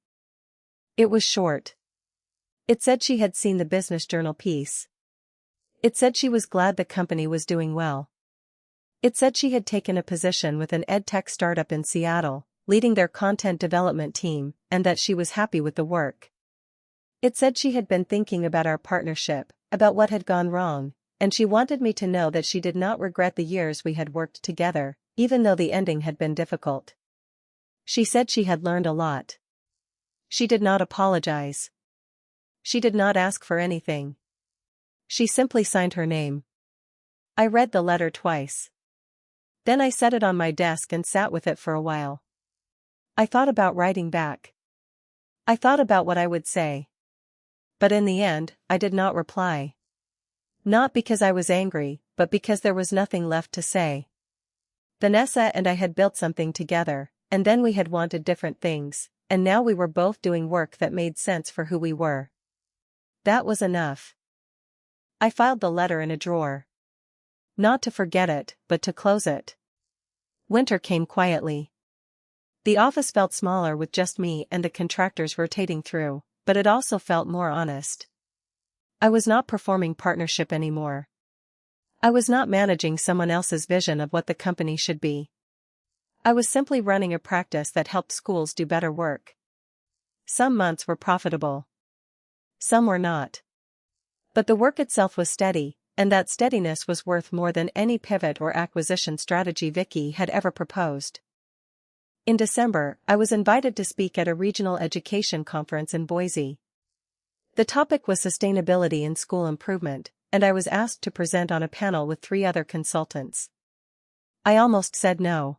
It was short. It said she had seen the Business Journal piece. It said she was glad the company was doing well. It said she had taken a position with an edtech startup in Seattle, leading their content development team, and that she was happy with the work. It said she had been thinking about our partnership, about what had gone wrong, and she wanted me to know that she did not regret the years we had worked together, even though the ending had been difficult. She said she had learned a lot. She did not apologize. She did not ask for anything. She simply signed her name. I read the letter twice. Then I set it on my desk and sat with it for a while. I thought about writing back. I thought about what I would say. But in the end, I did not reply. Not because I was angry, but because there was nothing left to say. Vanessa and I had built something together, and then we had wanted different things, and now we were both doing work that made sense for who we were. That was enough. I filed the letter in a drawer. Not to forget it, but to close it. Winter came quietly. The office felt smaller with just me and the contractors rotating through, but it also felt more honest. I was not performing partnership anymore. I was not managing someone else's vision of what the company should be. I was simply running a practice that helped schools do better work. Some months were profitable. Some were not. But the work itself was steady, and that steadiness was worth more than any pivot or acquisition strategy Vicky had ever proposed. In December, I was invited to speak at a regional education conference in Boise. The topic was sustainability in school improvement, and I was asked to present on a panel with 3 other consultants. I almost said no.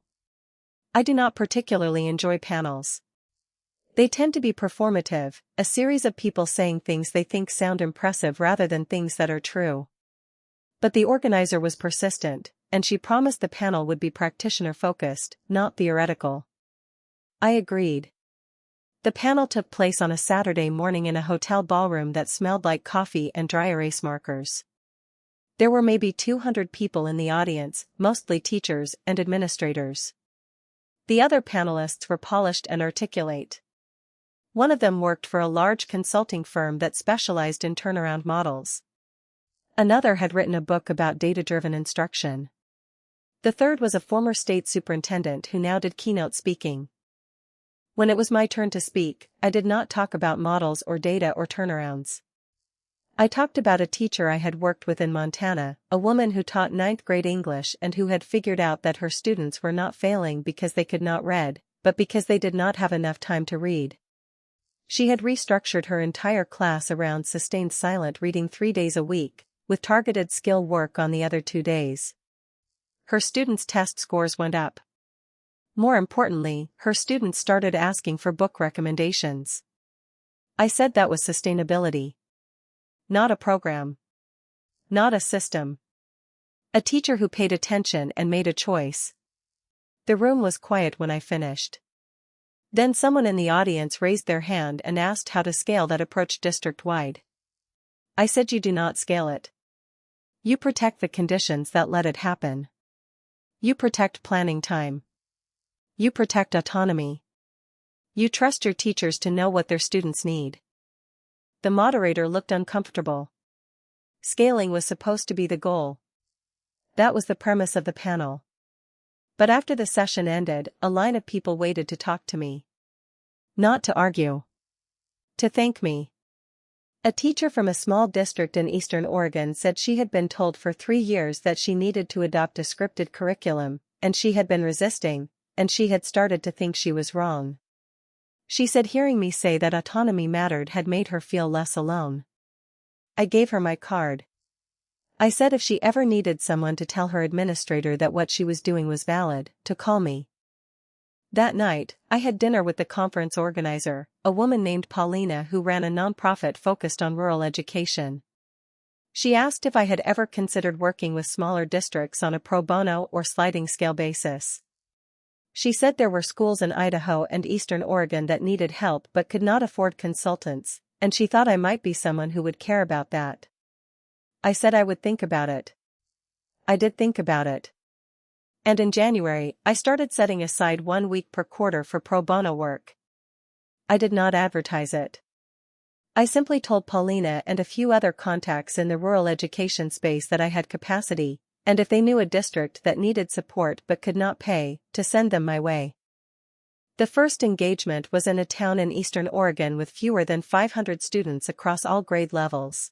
I do not particularly enjoy panels. They tend to be performative, a series of people saying things they think sound impressive rather than things that are true. But the organizer was persistent, and she promised the panel would be practitioner-focused, not theoretical. I agreed. The panel took place on a Saturday morning in a hotel ballroom that smelled like coffee and dry erase markers. There were maybe 200 people in the audience, mostly teachers and administrators. The other panelists were polished and articulate. One of them worked for a large consulting firm that specialized in turnaround models. Another had written a book about data-driven instruction. The third was a former state superintendent who now did keynote speaking. When it was my turn to speak, I did not talk about models or data or turnarounds. I talked about a teacher I had worked with in Montana, a woman who taught 9th grade English and who had figured out that her students were not failing because they could not read, but because they did not have enough time to read. She had restructured her entire class around sustained silent reading 3 days a week, with targeted skill work on the other 2 days. Her students' test scores went up. More importantly, her students started asking for book recommendations. I said that was sustainability. Not a program. Not a system. A teacher who paid attention and made a choice. The room was quiet when I finished. Then someone in the audience raised their hand and asked how to scale that approach district-wide. I said you do not scale it. You protect the conditions that let it happen. You protect planning time. You protect autonomy. You trust your teachers to know what their students need. The moderator looked uncomfortable. Scaling was supposed to be the goal. That was the premise of the panel. But after the session ended, a line of people waited to talk to me. Not to argue. To thank me. A teacher from a small district in Eastern Oregon said she had been told for 3 years that she needed to adopt a scripted curriculum, and she had been resisting, and she had started to think she was wrong. She said hearing me say that autonomy mattered had made her feel less alone. I gave her my card. I said if she ever needed someone to tell her administrator that what she was doing was valid, to call me. That night, I had dinner with the conference organizer, a woman named Paulina who ran a nonprofit focused on rural education. She asked if I had ever considered working with smaller districts on a pro bono or sliding scale basis. She said there were schools in Idaho and Eastern Oregon that needed help but could not afford consultants, and she thought I might be someone who would care about that. I said I would think about it. I did think about it. And in January, I started setting aside 1 week per quarter for pro bono work. I did not advertise it. I simply told Paulina and a few other contacts in the rural education space that I had capacity, and if they knew a district that needed support but could not pay, to send them my way. The first engagement was in a town in Eastern Oregon with fewer than 500 students across all grade levels.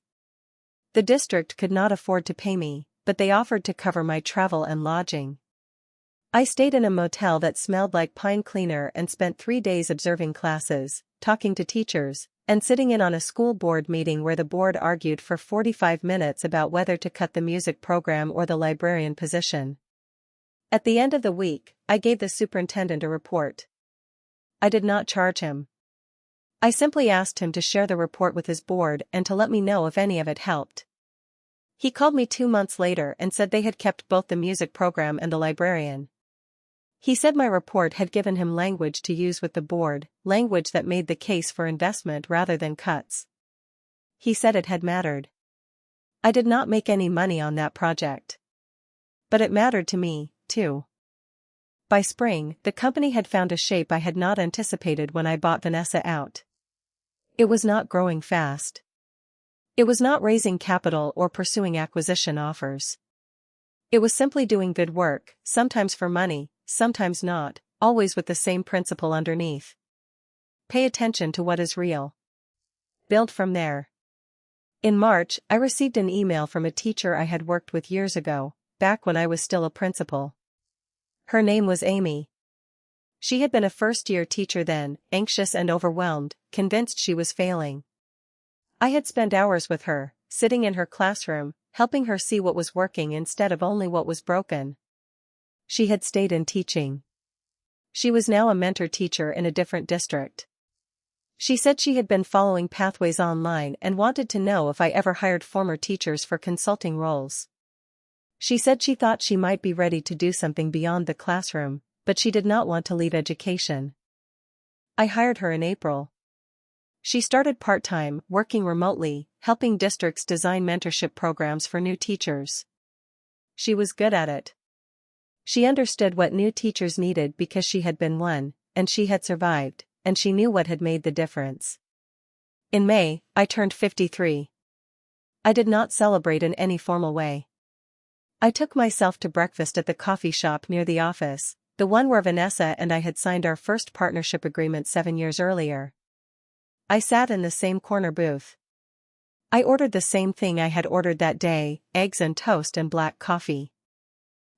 The district could not afford to pay me, but they offered to cover my travel and lodging. I stayed in a motel that smelled like pine cleaner and spent 3 days observing classes, talking to teachers, and sitting in on a school board meeting where the board argued for 45 minutes about whether to cut the music program or the librarian position. At the end of the week, I gave the superintendent a report. I did not charge him. I simply asked him to share the report with his board and to let me know if any of it helped. He called me 2 months later and said they had kept both the music program and the librarian. He said my report had given him language to use with the board, language that made the case for investment rather than cuts. He said it had mattered. I did not make any money on that project. But it mattered to me, too. By spring, the company had found a shape I had not anticipated when I bought Vanessa out. It was not growing fast. It was not raising capital or pursuing acquisition offers. It was simply doing good work, sometimes for money, sometimes not, always with the same principle underneath. Pay attention to what is real. Build from there. In March, I received an email from a teacher I had worked with years ago, back when I was still a principal. Her name was Amy. She had been a first-year teacher then, anxious and overwhelmed, convinced she was failing. I had spent hours with her, sitting in her classroom, helping her see what was working instead of only what was broken. She had stayed in teaching. She was now a mentor teacher in a different district. She said she had been following Pathways online and wanted to know if I ever hired former teachers for consulting roles. She said she thought she might be ready to do something beyond the classroom, but she did not want to leave education. I hired her in April. She started part-time, working remotely, helping districts design mentorship programs for new teachers. She was good at it. She understood what new teachers needed because she had been one, and she had survived, and she knew what had made the difference. In May, I turned 53. I did not celebrate in any formal way. I took myself to breakfast at the coffee shop near the office, the one where Vanessa and I had signed our first partnership agreement 7 years earlier. I sat in the same corner booth. I ordered the same thing I had ordered that day, eggs and toast and black coffee.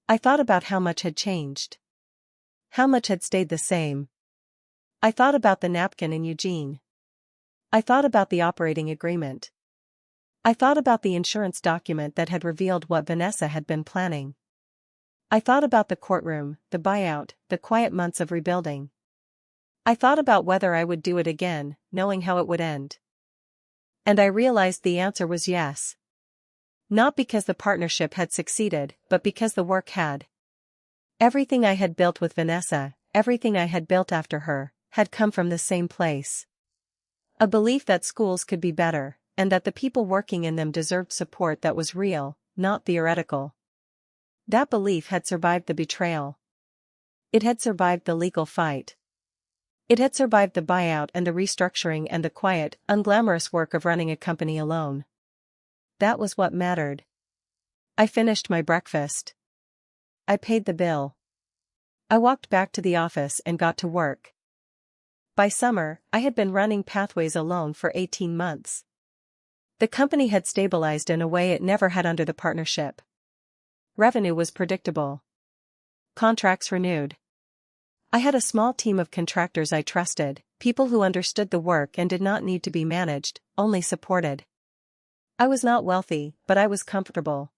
I thought about how much had changed. How much had stayed the same. I thought about the napkin in Eugene. I thought about the operating agreement. I thought about the insurance document that had revealed what Vanessa had been planning. I thought about the courtroom, the buyout, the quiet months of rebuilding. I thought about whether I would do it again, knowing how it would end. And I realized the answer was yes. Not because the partnership had succeeded, but because the work had. Everything I had built with Vanessa, everything I had built after her, had come from the same place. A belief that schools could be better, and that the people working in them deserved support that was real, not theoretical. That belief had survived the betrayal. It had survived the legal fight. It had survived the buyout and the restructuring and the quiet, unglamorous work of running a company alone. That was what mattered. I finished my breakfast. I paid the bill. I walked back to the office and got to work. By summer, I had been running Pathways alone for 18 months. The company had stabilized in a way it never had under the partnership. Revenue was predictable. Contracts renewed. I had a small team of contractors I trusted, people who understood the work and did not need to be managed, only supported. I was not wealthy, but I was comfortable.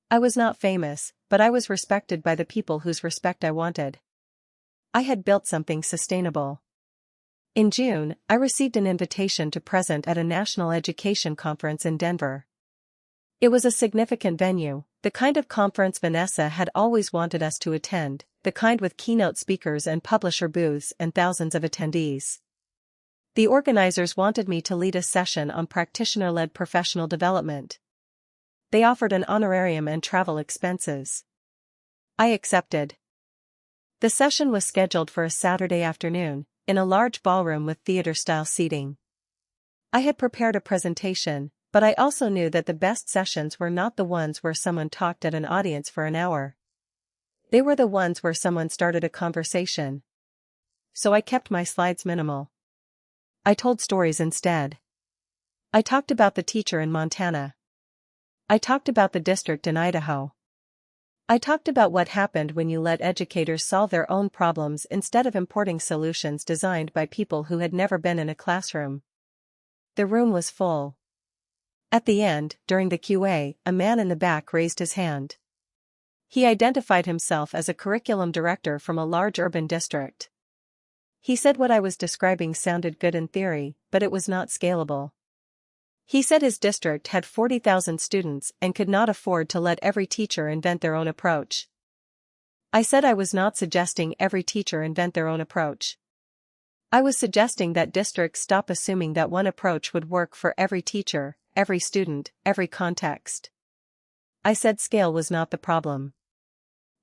I was not famous, but I was respected by the people whose respect I wanted. I had built something sustainable. In June, I received an invitation to present at a national education conference in Denver. It was a significant venue, the kind of conference Vanessa had always wanted us to attend, the kind with keynote speakers and publisher booths and thousands of attendees. The organizers wanted me to lead a session on practitioner-led professional development. They offered an honorarium and travel expenses. I accepted. The session was scheduled for a Saturday afternoon, in a large ballroom with theater-style seating. I had prepared a presentation, but I also knew that the best sessions were not the ones where someone talked at an audience for an hour. They were the ones where someone started a conversation. So I kept my slides minimal. I told stories instead. I talked about the teacher in Montana. I talked about the district in Idaho. I talked about what happened when you let educators solve their own problems instead of importing solutions designed by people who had never been in a classroom. The room was full. At the end, during the Q&A, a man in the back raised his hand. He identified himself as a curriculum director from a large urban district. He said what I was describing sounded good in theory, but it was not scalable. He said his district had 40,000 students and could not afford to let every teacher invent their own approach. I said I was not suggesting every teacher invent their own approach. I was suggesting that districts stop assuming that one approach would work for every teacher, every student, every context. I said scale was not the problem.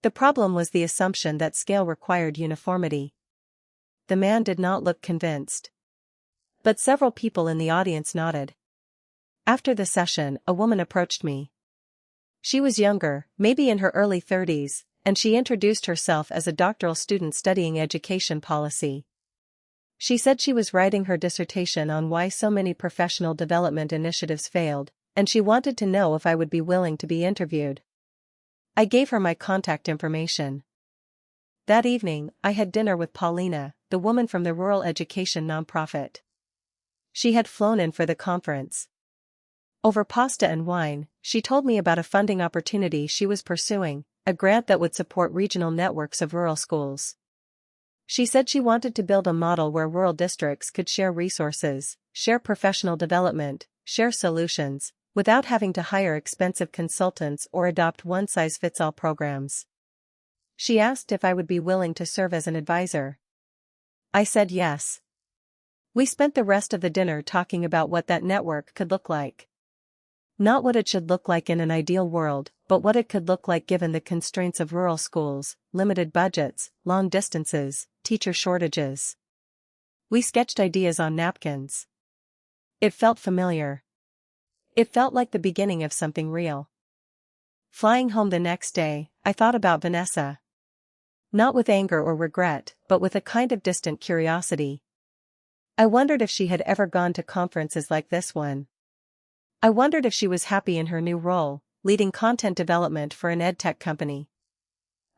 The problem was the assumption that scale required uniformity. The man did not look convinced. But several people in the audience nodded. After the session, a woman approached me. She was younger, maybe in her early 30s, and she introduced herself as a doctoral student studying education policy. She said she was writing her dissertation on why so many professional development initiatives failed, and she wanted to know if I would be willing to be interviewed. I gave her my contact information. That evening, I had dinner with Paulina, the woman from the rural education nonprofit. She had flown in for the conference. Over pasta and wine, she told me about a funding opportunity she was pursuing, a grant that would support regional networks of rural schools. She said she wanted to build a model where rural districts could share resources, share professional development, share solutions, without having to hire expensive consultants or adopt one-size-fits-all programs. She asked if I would be willing to serve as an advisor. I said yes. We spent the rest of the dinner talking about what that network could look like. Not what it should look like in an ideal world, but what it could look like given the constraints of rural schools, limited budgets, long distances, teacher shortages. We sketched ideas on napkins. It felt familiar. It felt like the beginning of something real. Flying home the next day, I thought about Vanessa. Not with anger or regret, but with a kind of distant curiosity. I wondered if she had ever gone to conferences like this one. I wondered if she was happy in her new role, leading content development for an edtech company.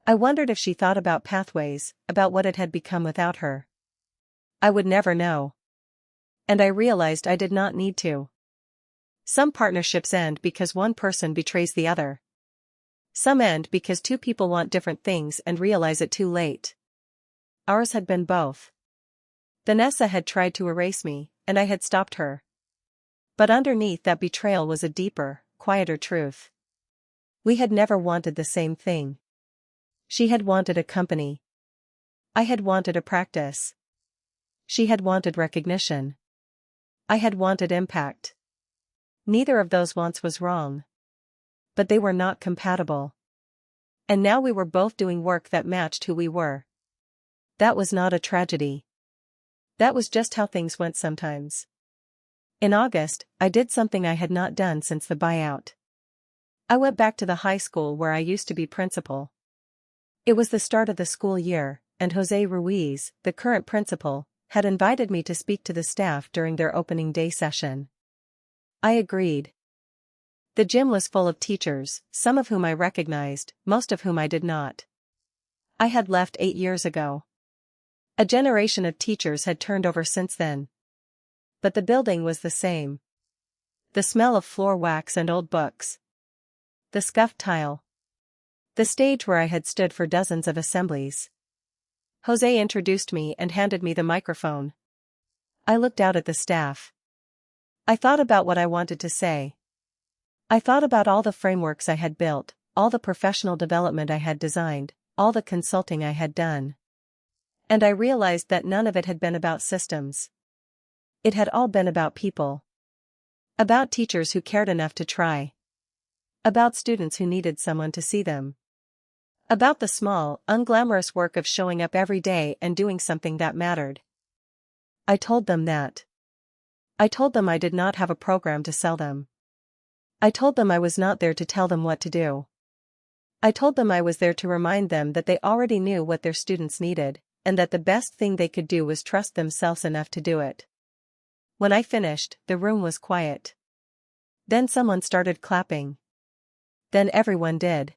I wondered if she thought about pathways, about what it had become without her. I would never know. And I realized I did not need to. Some partnerships end because one person betrays the other. Some end because two people want different things and realize it too late. Ours had been both. Vanessa had tried to erase me, and I had stopped her. But underneath that betrayal was a deeper, quieter truth. We had never wanted the same thing. She had wanted a company. I had wanted a practice. She had wanted recognition. I had wanted impact. Neither of those wants was wrong. But they were not compatible. And now we were both doing work that matched who we were. That was not a tragedy. That was just how things went sometimes. In August, I did something I had not done since the buyout. I went back to the high school where I used to be principal. It was the start of the school year, and Jose Ruiz, the current principal, had invited me to speak to the staff during their opening day session. I agreed. The gym was full of teachers, some of whom I recognized, most of whom I did not. I had left 8 years ago. A generation of teachers had turned over since then. But the building was the same. The smell of floor wax and old books. The scuffed tile. The stage where I had stood for dozens of assemblies. Jose introduced me and handed me the microphone. I looked out at the staff. I thought about what I wanted to say. I thought about all the frameworks I had built, all the professional development I had designed, all the consulting I had done. And I realized that none of it had been about systems. It had all been about people. About teachers who cared enough to try. About students who needed someone to see them. About the small, unglamorous work of showing up every day and doing something that mattered. I told them that. I told them I did not have a program to sell them. I told them I was not there to tell them what to do. I told them I was there to remind them that they already knew what their students needed, and that the best thing they could do was trust themselves enough to do it. When I finished, the room was quiet. Then someone started clapping. Then everyone did.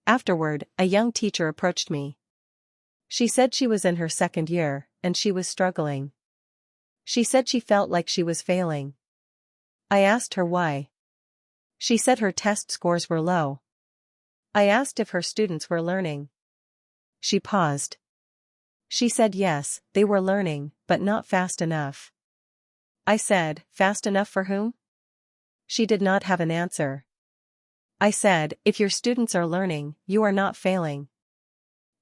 Afterward, a young teacher approached me. She said she was in her second year, and she was struggling. She said she felt like she was failing. I asked her why. She said her test scores were low. I asked if her students were learning. She paused. She said yes, they were learning, but not fast enough. I said, fast enough for whom? She did not have an answer. I said, if your students are learning, you are not failing.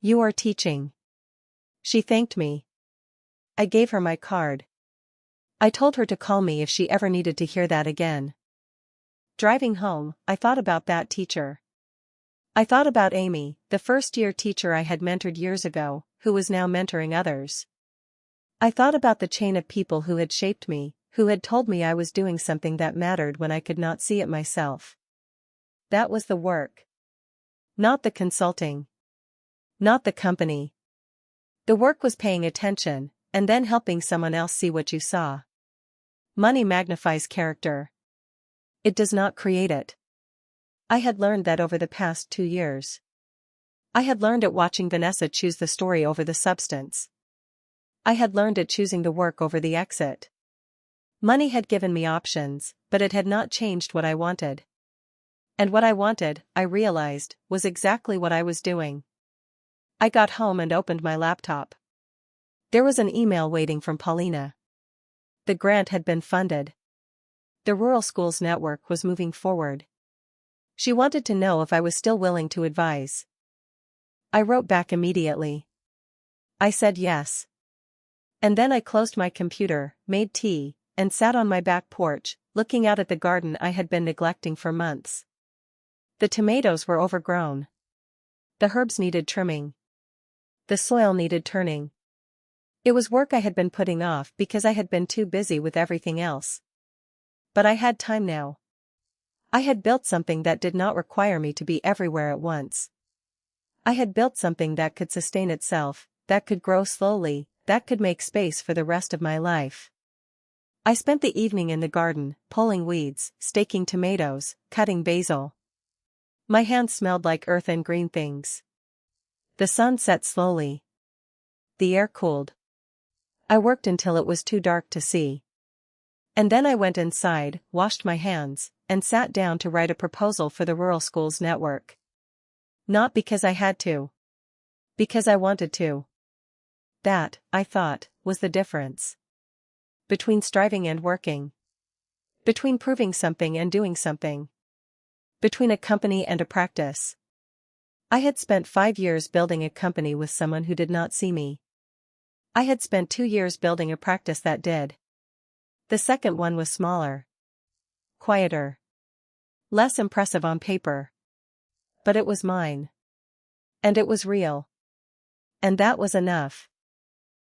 You are teaching. She thanked me. I gave her my card. I told her to call me if she ever needed to hear that again. Driving home, I thought about that teacher. I thought about Amy, the first-year teacher I had mentored years ago, who was now mentoring others. I thought about the chain of people who had shaped me, who had told me I was doing something that mattered when I could not see it myself. That was the work. Not the consulting. Not the company. The work was paying attention, and then helping someone else see what you saw. Money magnifies character. It does not create it. I had learned that over the past 2 years. I had learned it watching Vanessa choose the story over the substance. I had learned it choosing the work over the exit. Money had given me options, but it had not changed what I wanted. And what I wanted, I realized, was exactly what I was doing. I got home and opened my laptop. There was an email waiting from Paulina. The grant had been funded. The Rural Schools Network was moving forward. She wanted to know if I was still willing to advise. I wrote back immediately. I said yes. And then I closed my computer, made tea, and sat on my back porch, looking out at the garden I had been neglecting for months. The tomatoes were overgrown. The herbs needed trimming. The soil needed turning. It was work I had been putting off because I had been too busy with everything else. But I had time now. I had built something that did not require me to be everywhere at once. I had built something that could sustain itself, that could grow slowly, that could make space for the rest of my life. I spent the evening in the garden, pulling weeds, staking tomatoes, cutting basil. My hands smelled like earth and green things. The sun set slowly. The air cooled. I worked until it was too dark to see. And then I went inside, washed my hands, and sat down to write a proposal for the Rural Schools Network. Not because I had to. Because I wanted to. That, I thought, was the difference. Between striving and working. Between proving something and doing something. Between a company and a practice. I had spent 5 years building a company with someone who did not see me. I had spent 2 years building a practice that did. The second one was smaller. Quieter. Less impressive on paper. But it was mine. And it was real. And that was enough.